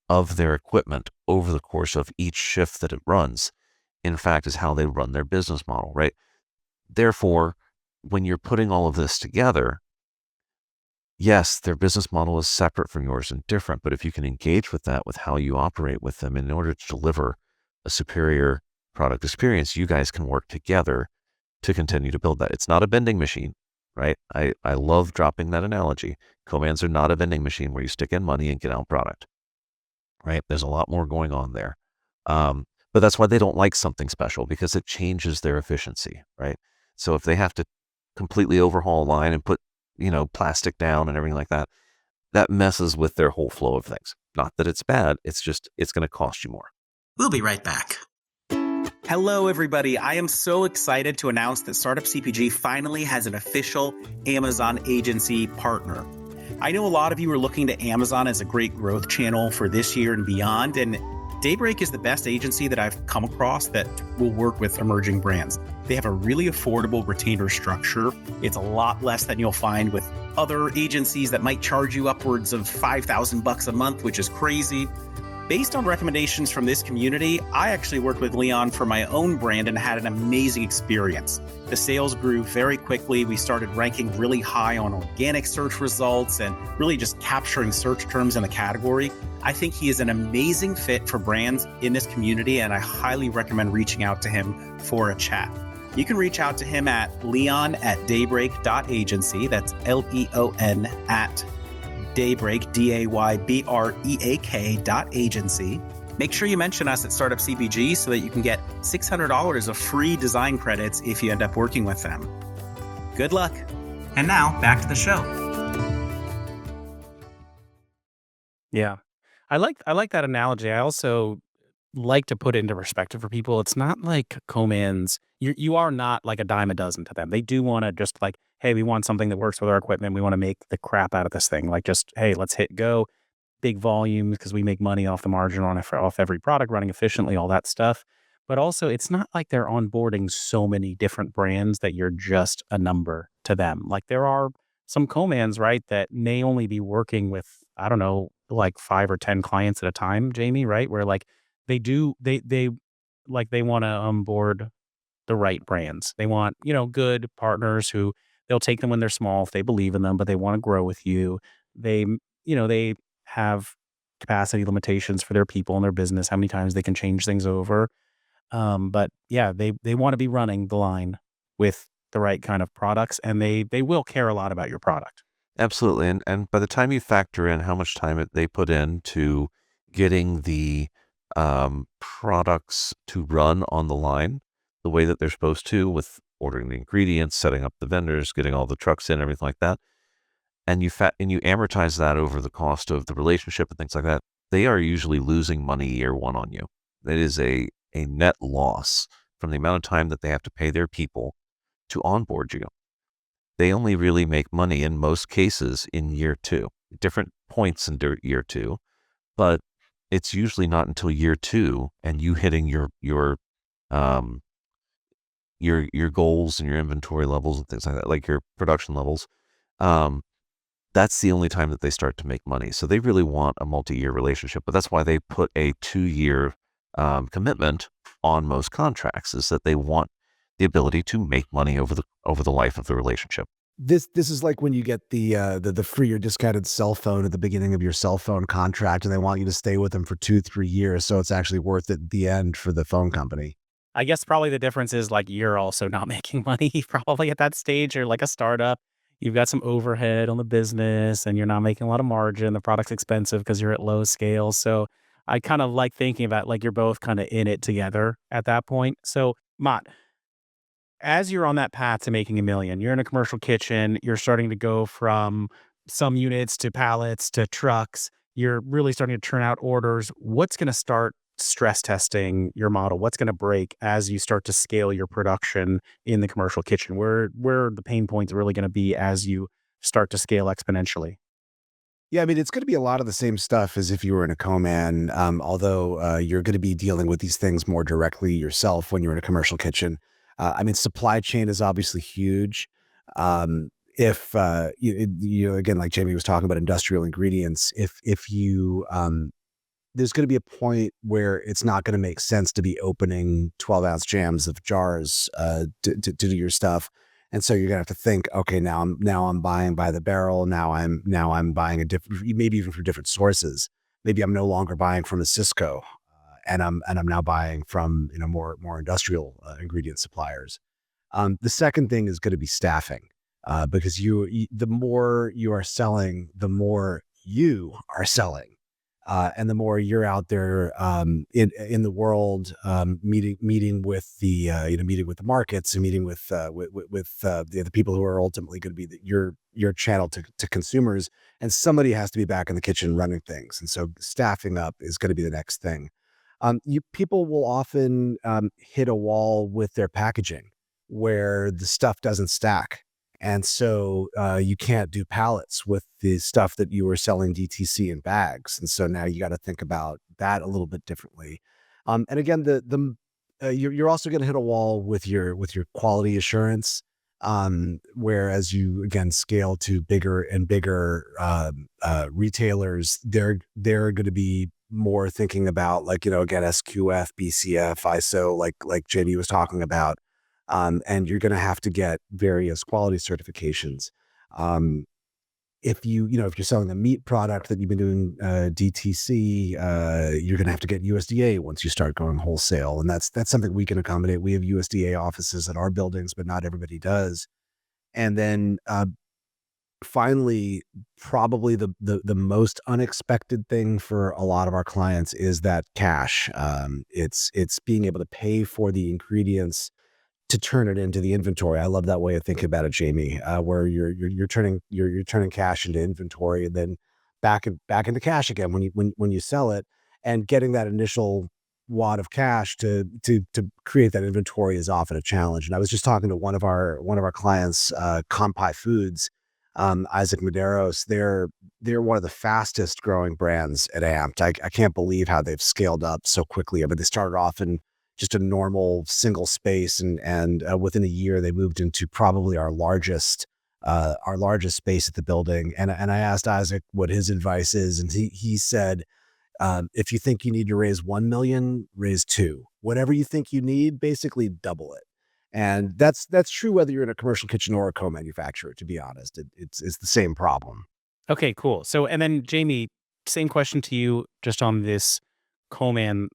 Speaker 2: of their equipment over the course of each shift that it runs, in fact, is how they run their business model, right? Therefore, when you're putting all of this together, yes, their business model is separate from yours and different, but if you can engage with that, with how you operate with them in order to deliver a superior product experience, you guys can work together to continue to build that. It's not a vending machine, right? I love dropping that analogy. Co-mans are not a vending machine where you stick in money and get out product, right? There's a lot more going on there. But that's why they don't like something special, because it changes their efficiency, right? So if they have to completely overhaul a line and put, plastic down and everything like that, that messes with their whole flow of things. Not that it's bad, it's just, it's going to cost you more.
Speaker 4: We'll be right back. Hello, everybody. I am so excited to announce that Startup CPG finally has an official Amazon agency partner. I know a lot of you are looking to Amazon as a great growth channel for this year and beyond, and Daybreak is the best agency that I've come across that will work with emerging brands. They have a really affordable retainer structure. It's a lot less than you'll find with other agencies that might charge you upwards of $5,000 a month, which is crazy. Based on recommendations from this community, I actually worked with Leon for my own brand and had an amazing experience. The sales grew very quickly. We started ranking really high on organic search results and really just capturing search terms in the category. I think he is an amazing fit for brands in this community, and I highly recommend reaching out to him for a chat. You can reach out to him at leon@daybreak.agency. That's Leon at Daybreak, DAYBREAK.agency. Make sure you mention us at Startup CPG so that you can get $600 of free design credits if you end up working with them. Good luck. And now back to the show.
Speaker 3: Yeah. I like that analogy. I also like to put it into perspective for people. It's not like co-mans, you are not like a dime a dozen to them. They do want to just like, hey, we want something that works with our equipment. We want to make the crap out of this thing. Like just, hey, let's hit go, big volumes because we make money off the margin off every product, running efficiently, all that stuff. But also, it's not like they're onboarding so many different brands that you're just a number to them. Like there are some co-mans, right, that may only be working with, I don't know, like 5 or 10 clients at a time, Jamie, right? Where like they like they want to onboard the right brands. They want, good partners who they'll take them when they're small if they believe in them, but they want to grow with you. They have capacity limitations for their people and their business, how many times they can change things over. But yeah, they want to be running the line with the right kind of products, and they will care a lot about your product.
Speaker 2: Absolutely. And by the time you factor in how much time they put into getting the products to run on the line the way that they're supposed to, with ordering the ingredients, setting up the vendors, getting all the trucks in, everything like that, and you amortize that over the cost of the relationship and things like that, they are usually losing money year one on you. It is a net loss from the amount of time that they have to pay their people to onboard you. They only really make money in most cases in year two, different points in year two, but it's usually not until year two and you hitting um, your goals and your inventory levels and things like that, like your production levels. That's the only time that they start to make money. So they really want a multi-year relationship, but that's why they put a 2-year commitment on most contracts, is that they want the ability to make money over the life of the relationship.
Speaker 1: This is like when you get the free or discounted cell phone at the beginning of your cell phone contract, and they want you to stay with them for 2-3 years, so it's actually worth it at the end for the phone company.
Speaker 3: I guess probably the difference is like you're also not making money probably at that stage. Or like a startup. You've got some overhead on the business and you're not making a lot of margin. The product's expensive because you're at low scale. So I kind of like thinking about like you're both kind of in it together at that point. So Mott, as you're on that path to making a million, you're in a commercial kitchen, you're starting to go from some units to pallets to trucks, you're really starting to turn out orders. What's going to start stress testing your model? What's going to break as you start to scale your production in the commercial kitchen? Where are the pain points really going to be as you start to scale exponentially?
Speaker 1: Yeah, I mean, it's gonna be a lot of the same stuff as if you were in a co-man, although, you're gonna be dealing with these things more directly yourself when you're in a commercial kitchen. I mean, supply chain is obviously huge. If, again, like Jamie was talking about industrial ingredients, if you, there's gonna be a point where it's not gonna make sense to be opening 12-ounce jams of jars, to do your stuff, and so you're gonna have to think, "Okay, now I'm buying by the barrel, now I'm buying a different maybe even from different sources. Maybe I'm no longer buying from a Cisco, and I'm now buying from, more industrial, ingredient suppliers." The second thing is gonna be staffing, because the more you are selling, the more you are selling. And the more you're out there in the world, meeting with meeting with the markets and meeting with the people who are ultimately going to be your channel to consumers, and somebody has to be back in the kitchen running things, and so staffing up is going to be the next thing. You people will often hit a wall with their packaging where the stuff doesn't stack. And so you can't do pallets with the stuff that you were selling DTC in bags. And so now you got to think about that a little bit differently. And again, you're also going to hit a wall with your quality assurance. Whereas you again scale to bigger and bigger retailers, they're going to be more thinking about, like, again, SQF, BCF, ISO, like JD was talking about, and you're going to have to get various quality certifications. Um, if you're selling a meat product that you've been doing DTC, you're going to have to get USDA once you start going wholesale, and that's something we can accommodate. We have USDA offices at our buildings, but not everybody does. And then finally, probably the most unexpected thing for a lot of our clients is that cash. It's being able to pay for the ingredients to turn it into the inventory. I love that way of thinking about it, Jamie, where you're turning cash into inventory and then back into cash again when you sell it, and getting that initial wad of cash to create that inventory is often a challenge. And I was just talking to one of our clients, Compi Foods, Isaac Maderos. They're one of the fastest growing brands at Amped. I can't believe how they've scaled up so quickly. I mean, they started off in just a normal single space, and within a year they moved into probably our largest space at the building. And I asked Isaac what his advice is, and he said, if you think you need to raise 1 million, raise two. Whatever you think you need, basically double it. And that's true whether you're in a commercial kitchen or a co-manufacturer. To be honest, it's the same problem.
Speaker 3: Okay, cool. So, and then Jamie, same question to you just on this Coleman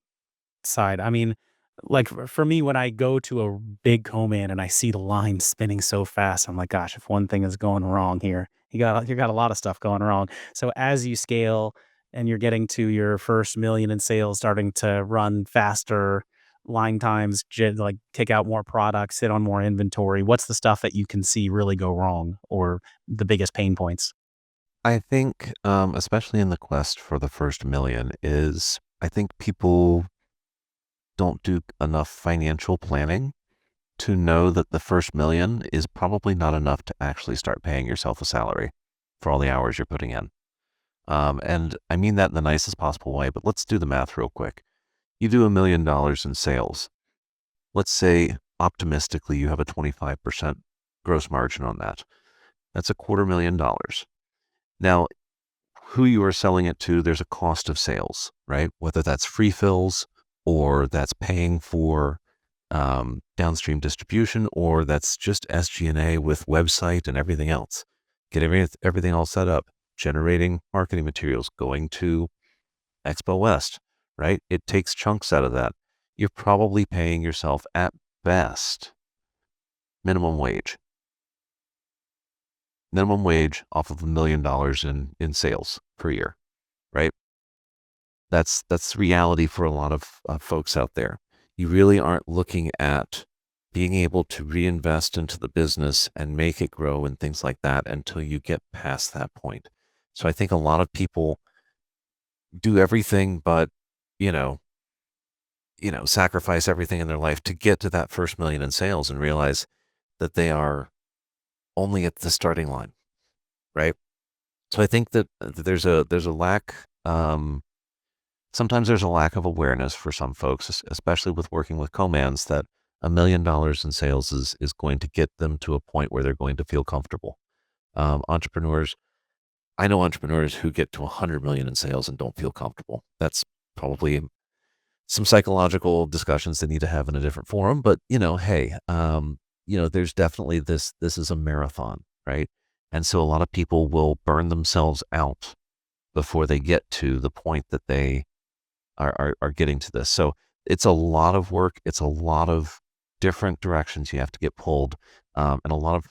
Speaker 3: side. I mean, like for me, when I go to a big co-man and I see the line spinning so fast, I'm like, gosh, if one thing is going wrong here, you got a lot of stuff going wrong. So as you scale and you're getting to your first million in sales, starting to run faster line times, like take out more products, sit on more inventory. What's the stuff that you can see really go wrong, or the biggest pain points?
Speaker 2: I think, especially in the quest for the first million, is I think people don't do enough financial planning to know that the first million is probably not enough to actually start paying yourself a salary for all the hours you're putting in. And I mean that in the nicest possible way, but let's do the math real quick. You do $1 million in sales. Let's say optimistically you have a 25% gross margin on that. That's $250,000. Now, who you are selling it to, there's a cost of sales, right? Whether that's free fills or that's paying for downstream distribution, or that's just SG&A with website and everything else. Get everything all set up, generating marketing materials, going to Expo West, right? It takes chunks out of that. You're probably paying yourself at best minimum wage. Minimum wage off of $1 million in sales per year, right? That's reality for a lot of folks out there. You really aren't looking at being able to reinvest into the business and make it grow and things like that until you get past that point. So I think a lot of people do everything but, you know, sacrifice everything in their life to get to that first million in sales and realize that they are only at the starting line, right? So I think that there's a lack. Sometimes there's a lack of awareness for some folks, especially with working with co-mans, that $1 million in sales is going to get them to a point where they're going to feel comfortable. Entrepreneurs, I know entrepreneurs who get to 100 million in sales and don't feel comfortable. That's probably some psychological discussions they need to have in a different forum. But hey, there's definitely this is a marathon, right? And so a lot of people will burn themselves out before they get to the point that they are getting to this. So it's a lot of work. It's a lot of different directions you have to get pulled, and a lot of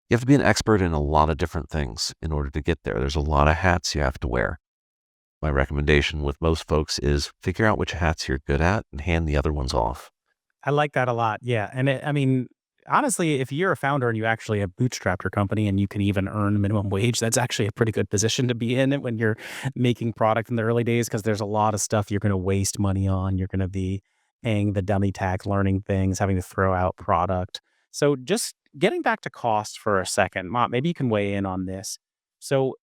Speaker 2: you have to be an expert in a lot of different things in order to get there. There's a lot of hats you have to wear. My recommendation with most folks is figure out which hats you're good at and hand the other ones off.
Speaker 3: I like that a lot. Yeah. And I mean, honestly, if you're a founder and you actually have bootstrapped your company and you can even earn minimum wage, that's actually a pretty good position to be in it when you're making product in the early days, because there's a lot of stuff you're going to waste money on. You're going to be paying the dummy tax, learning things, having to throw out product. So just getting back to cost for a second, Mott, maybe you can weigh in on this. So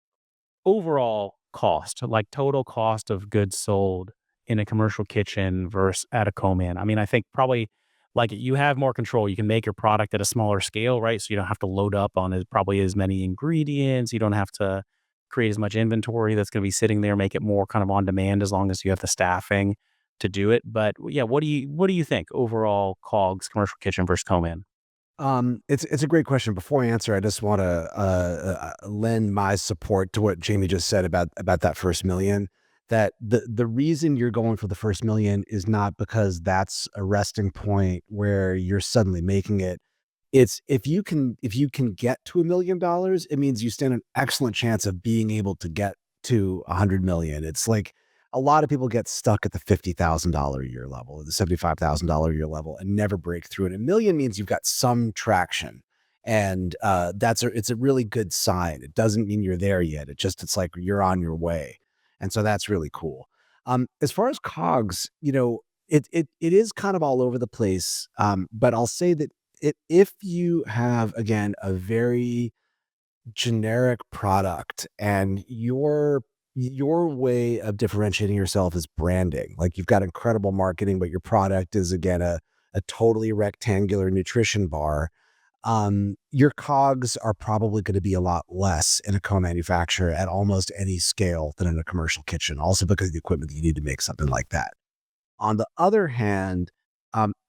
Speaker 3: overall cost, like total cost of goods sold in a commercial kitchen versus at a co-man? I mean, I think probably like you have more control. You can make your product at a smaller scale, right? So you don't have to load up on probably as many ingredients. You don't have to create as much inventory that's going to be sitting there, make it more kind of on demand as long as you have the staffing to do it. But yeah, what do you think overall COGS commercial kitchen versus co-man?
Speaker 1: It's a great question. Before I answer, I just want to lend my support to what Jamie just said about that first million. That the reason you're going for the first million is not because that's a resting point where you're suddenly making it. It's if you can get to $1 million, it means you stand an excellent chance of being able to get to 100 million. It's like a lot of people get stuck at the $50,000 a year level, or the $75,000 a year level, and never break through. And a million means you've got some traction, and it's a really good sign. It doesn't mean you're there yet. It's like you're on your way, and so that's really cool. As far as cogs, it is kind of all over the place. But I'll say that if you have, again, a very generic product, and your way of differentiating yourself is branding. Like, you've got incredible marketing, but your product is, again, a totally rectangular nutrition bar. Your cogs are probably going to be a lot less in a co-manufacturer at almost any scale than in a commercial kitchen, also because of the equipment that you need to make something like that. On the other hand,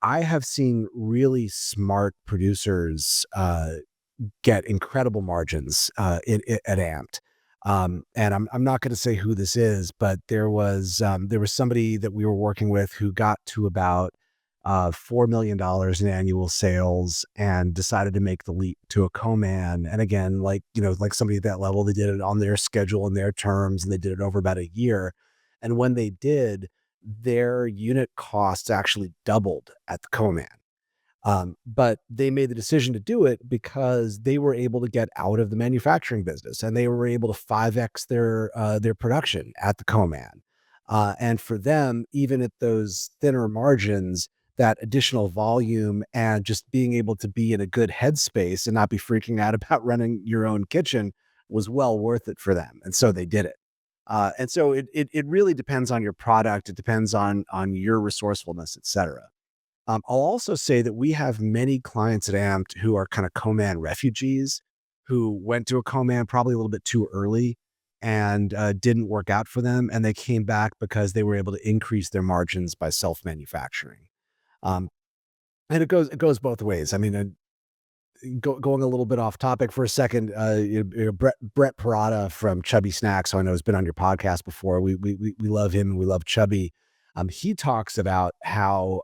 Speaker 1: I have seen really smart producers get incredible margins at Amped. And I'm not going to say who this is, but there was somebody that we were working with who got to about $4 million in annual sales and decided to make the leap to a co-man. And again, like somebody at that level, they did it on their schedule and their terms, and they did it over about a year. And when they did, their unit costs actually doubled at the co-man. But they made the decision to do it because they were able to get out of the manufacturing business, and they were able to 5x their production at the co-man. And for them, even at those thinner margins, that additional volume and just being able to be in a good headspace and not be freaking out about running your own kitchen was well worth it for them. And so they did it. And so it really depends on your product. It depends on your resourcefulness, et cetera. I'll also say that we have many clients at Amped who are kind of co-man refugees, who went to a co-man probably a little bit too early and didn't work out for them, and they came back because they were able to increase their margins by self-manufacturing. Um, and it goes both ways. I mean, going a little bit off topic for a second, Brett Parada from Chubby Snacks, who I know has been on your podcast before. We love him and we love Chubby. He talks about how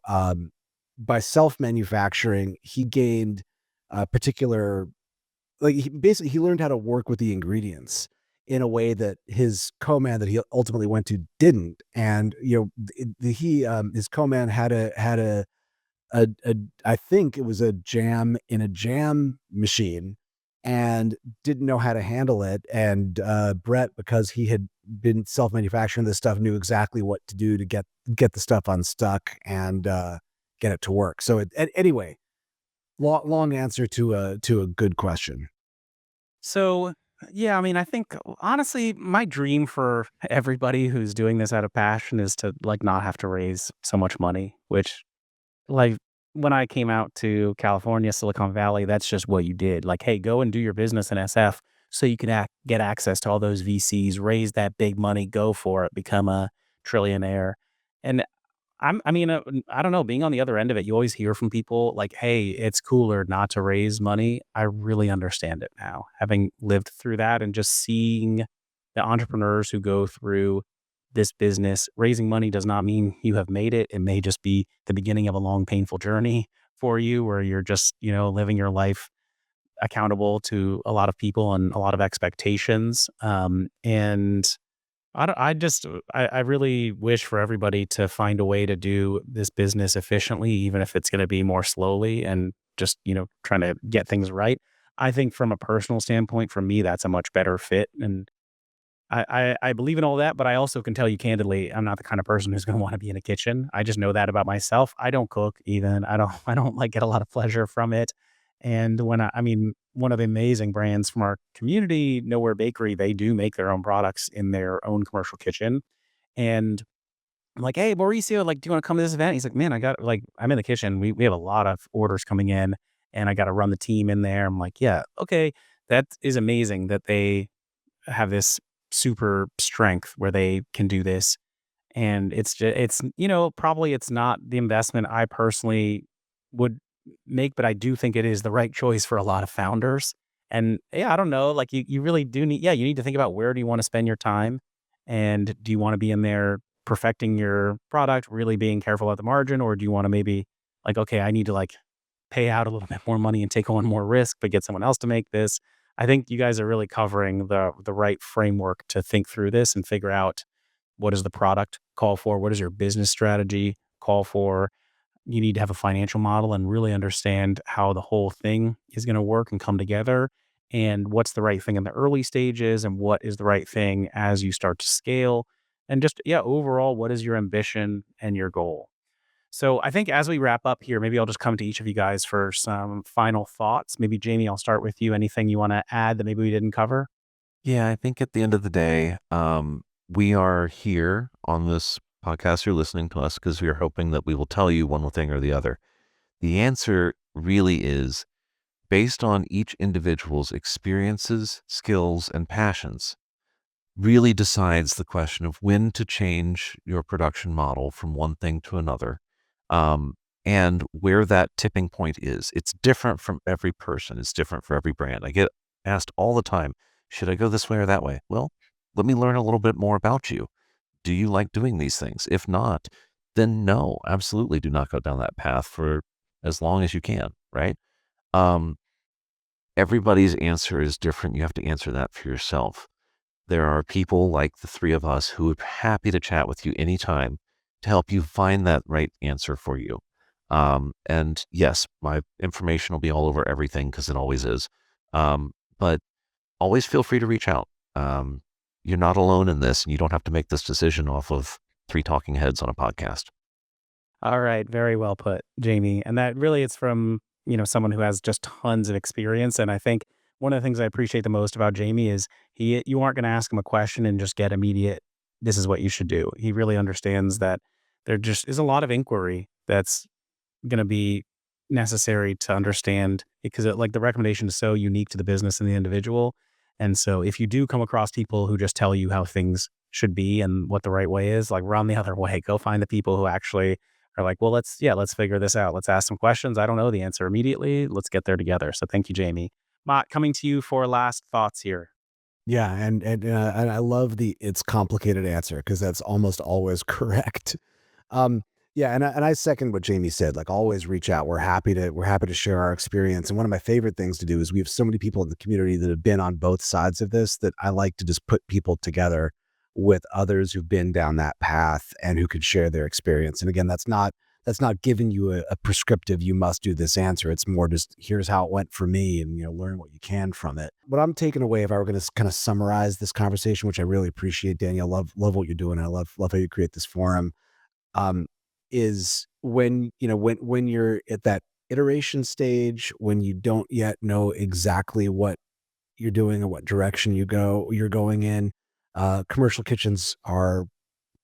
Speaker 1: by self manufacturing he gained a particular, like, he learned how to work with the ingredients in a way that his co-man that he ultimately went to didn't. And his co-man had a I think it was a jam in a jam machine and didn't know how to handle it. And Brett, because he had been self-manufacturing this stuff, knew exactly what to do to get the stuff unstuck and get it to work. So anyway, long answer to a good question.
Speaker 3: So, yeah, I mean, I think honestly, my dream for everybody who's doing this out of passion is to like not have to raise so much money, which like when I came out to California, Silicon Valley, that's just what you did. Like, hey, go and do your business in SF so you can get access to all those VCs, raise that big money, go for it, become a trillionaire. And I mean, I don't know, being on the other end of it, you always hear from people like, "Hey, it's cooler not to raise money." I really understand it now, having lived through that and just seeing the entrepreneurs who go through this business. Raising money does not mean you have made it. It may just be the beginning of a long, painful journey for you where you're just, living your life accountable to a lot of people and a lot of expectations. And I don't I just I really wish for everybody to find a way to do this business efficiently, even if it's gonna be more slowly and just, trying to get things right. I think from a personal standpoint, for me, that's a much better fit, and I believe in all that, but I also can tell you candidly, I'm not the kind of person who's gonna wanna be in a kitchen. I just know that about myself. I don't cook even. I don't, like, get a lot of pleasure from it, and when I mean, one of the amazing brands from our community, Nowhere Bakery, they do make their own products in their own commercial kitchen, and I'm like, "Hey, Mauricio, like, do you wanna come to this event?" He's like, "Man, I'm in the kitchen. We have a lot of orders coming in, and I gotta run the team in there." I'm like, "Yeah, okay." That is amazing that they have this super strength where they can do this. And probably it's not the investment I personally would make, but I do think it is the right choice for a lot of founders. And yeah, I don't know, like you really do need, yeah, you need to think about where do you want to spend your time? And do you want to be in there perfecting your product, really being careful at the margin? Or do you want to maybe like, okay, I need to like pay out a little bit more money and take on more risk, but get someone else to make this? I think you guys are really covering the right framework to think through this and figure out what does the product call for? What does your business strategy call for? You need to have a financial model and really understand how the whole thing is going to work and come together. And what's the right thing in the early stages and what is the right thing as you start to scale. And just, yeah, overall, what is your ambition and your goal? So I think as we wrap up here, maybe I'll just come to each of you guys for some final thoughts. Maybe Jamie, I'll start with you. Anything you want to add that maybe we didn't cover?
Speaker 2: Yeah, I think at the end of the day, we are here on this podcast. You're listening to us because we are hoping that we will tell you one thing or the other. The answer really is based on each individual's experiences, skills, and passions, really decides the question of when to change your production model from one thing to another, um, and where that tipping point is. It's different from every person. It's different for every brand. I get asked all the time, should I go this way or that way? Well, let me learn a little bit more about you. Do you like doing these things? If not, then no, absolutely do not go down that path for as long as you can, right? Um, Everybody's answer is different. You have to answer that for yourself. There are people like the three of us who are happy to chat with you anytime to help you find that right answer for you. And yes, my information will be all over everything because it always is. But always feel free to reach out. You're not alone in this, and you don't have to make this decision off of three talking heads on a podcast.
Speaker 3: All right, very well put, Jamie. And that really is from, someone who has just tons of experience. And I think one of the things I appreciate the most about Jamie is you aren't going to ask him a question and just get immediate, this is what you should do. He really understands that there just is a lot of inquiry that's going to be necessary to understand because like the recommendation is so unique to the business and the individual. And so if you do come across people who just tell you how things should be and what the right way is, like run the other way. Go find the people who actually are like, well, let's figure this out. Let's ask some questions. I don't know the answer immediately. Let's get there together. So thank you, Jamie. Mott, coming to you for last thoughts here.
Speaker 1: Yeah, and I love the "it's complicated" answer because that's almost always correct. Um, yeah, and I second what Jamie said. Like, always reach out. We're happy to share our experience. And one of my favorite things to do is we have so many people in the community that have been on both sides of this that I like to just put people together with others who've been down that path and who could share their experience. And again, that's not giving you a prescriptive, you must do this answer. It's more just here's how it went for me, and learn what you can from it. What I'm taking away, if I were going to kind of summarize this conversation, which I really appreciate, Daniel, love what you're doing. I love how you create this forum. Um, is when you're at that iteration stage, when you don't yet know exactly what you're doing or what direction you're going in. Commercial kitchens are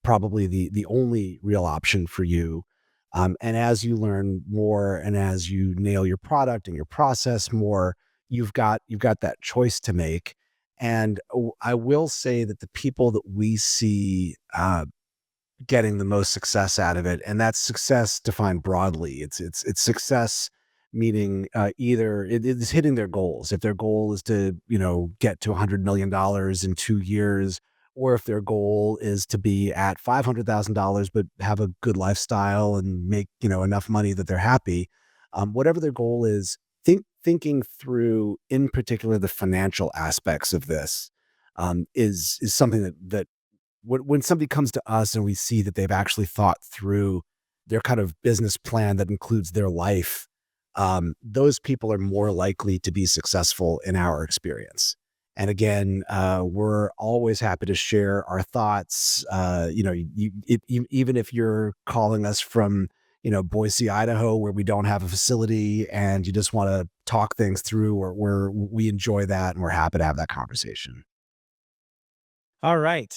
Speaker 1: probably the only real option for you. And as you learn more and as you nail your product and your process more, you've got that choice to make. And I will say that the people that we see getting the most success out of it, and that's success defined broadly. It's success meaning either it is hitting their goals. If their goal is to get to $100 million in 2 years, or if their goal is to be at $500,000 but have a good lifestyle and make enough money that they're happy. Whatever their goal is, thinking through in particular the financial aspects of this is something that when somebody comes to us and we see that they've actually thought through their kind of business plan that includes their life, those people are more likely to be successful in our experience. And again, we're always happy to share our thoughts. Even if you're calling us from, Boise, Idaho, where we don't have a facility and you just want to talk things through, or we enjoy that and we're happy to have that conversation.
Speaker 3: All right.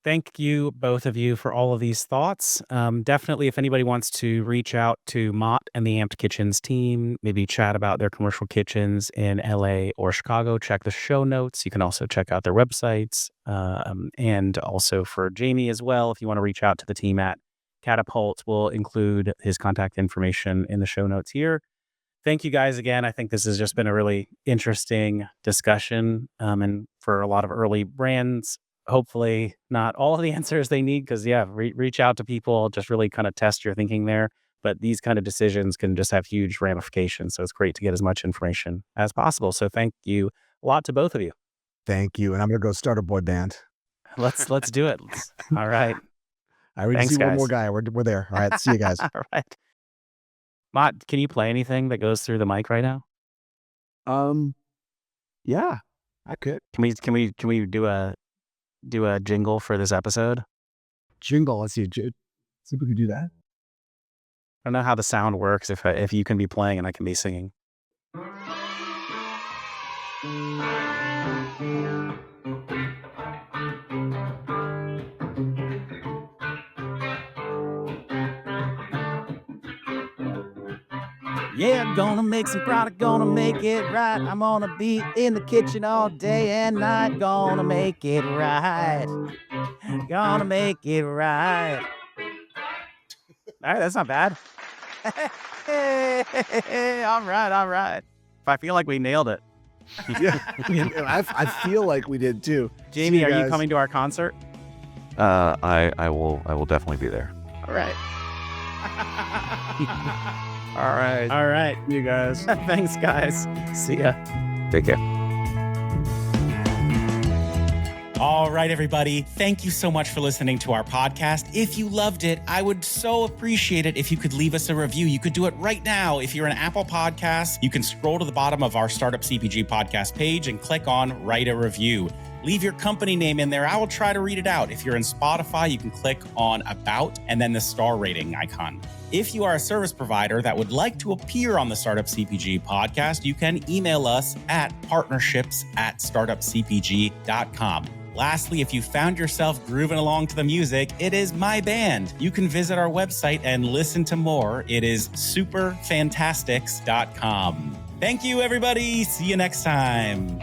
Speaker 3: Thank you, both of you, for all of these thoughts. Definitely, if anybody wants to reach out to Mott and the Amped Kitchens team, maybe chat about their commercial kitchens in LA or Chicago, check the show notes. You can also check out their websites. And also for Jamie as well, if you want to reach out to the team at Catapult, we'll include his contact information in the show notes here. Thank you guys again. I think this has just been a really interesting discussion. And for a lot of early brands, hopefully not all of the answers they need, because reach out to people, just really kind of test your thinking there. But these kind of decisions can just have huge ramifications. So it's great to get as much information as possible. So thank you a lot to both of you.
Speaker 1: Thank you. And I'm going to go start a boy band.
Speaker 3: Let's do it. All right.
Speaker 1: I already
Speaker 3: Thanks,
Speaker 1: see one
Speaker 3: guys.
Speaker 1: more guy. We're there. All right. See you guys.
Speaker 3: All right. Mott, can you play anything that goes through the mic right now?
Speaker 1: Yeah, I could.
Speaker 3: Can we do a jingle for this episode?
Speaker 1: Jingle. Let's see. See if we can do that.
Speaker 3: I don't know how the sound works if you can be playing and I can be singing. Yeah, gonna make some product, gonna make it right. I'm gonna be in the kitchen all day and night. Gonna make it right. Gonna make it right. All right, that's not bad. All right. If I feel like we nailed it.
Speaker 1: Yeah, I feel like we did too.
Speaker 3: Jamie, are you coming to our concert?
Speaker 2: I will definitely be there.
Speaker 3: All right.
Speaker 1: All right.
Speaker 3: You guys. Thanks, guys. See ya.
Speaker 2: Take care.
Speaker 4: All right, everybody. Thank you so much for listening to our podcast. If you loved it, I would so appreciate it if you could leave us a review. You could do it right now. If you're an Apple Podcast, you can scroll to the bottom of our Startup CPG podcast page and click on Write a Review. Leave your company name in there. I will try to read it out. If you're in Spotify, you can click on About and then the star rating icon. If you are a service provider that would like to appear on the Startup CPG podcast, you can email us at partnerships@startupcpg.com. Lastly, if you found yourself grooving along to the music, it is my band. You can visit our website and listen to more. It is superfantastics.com. Thank you, everybody. See you next time.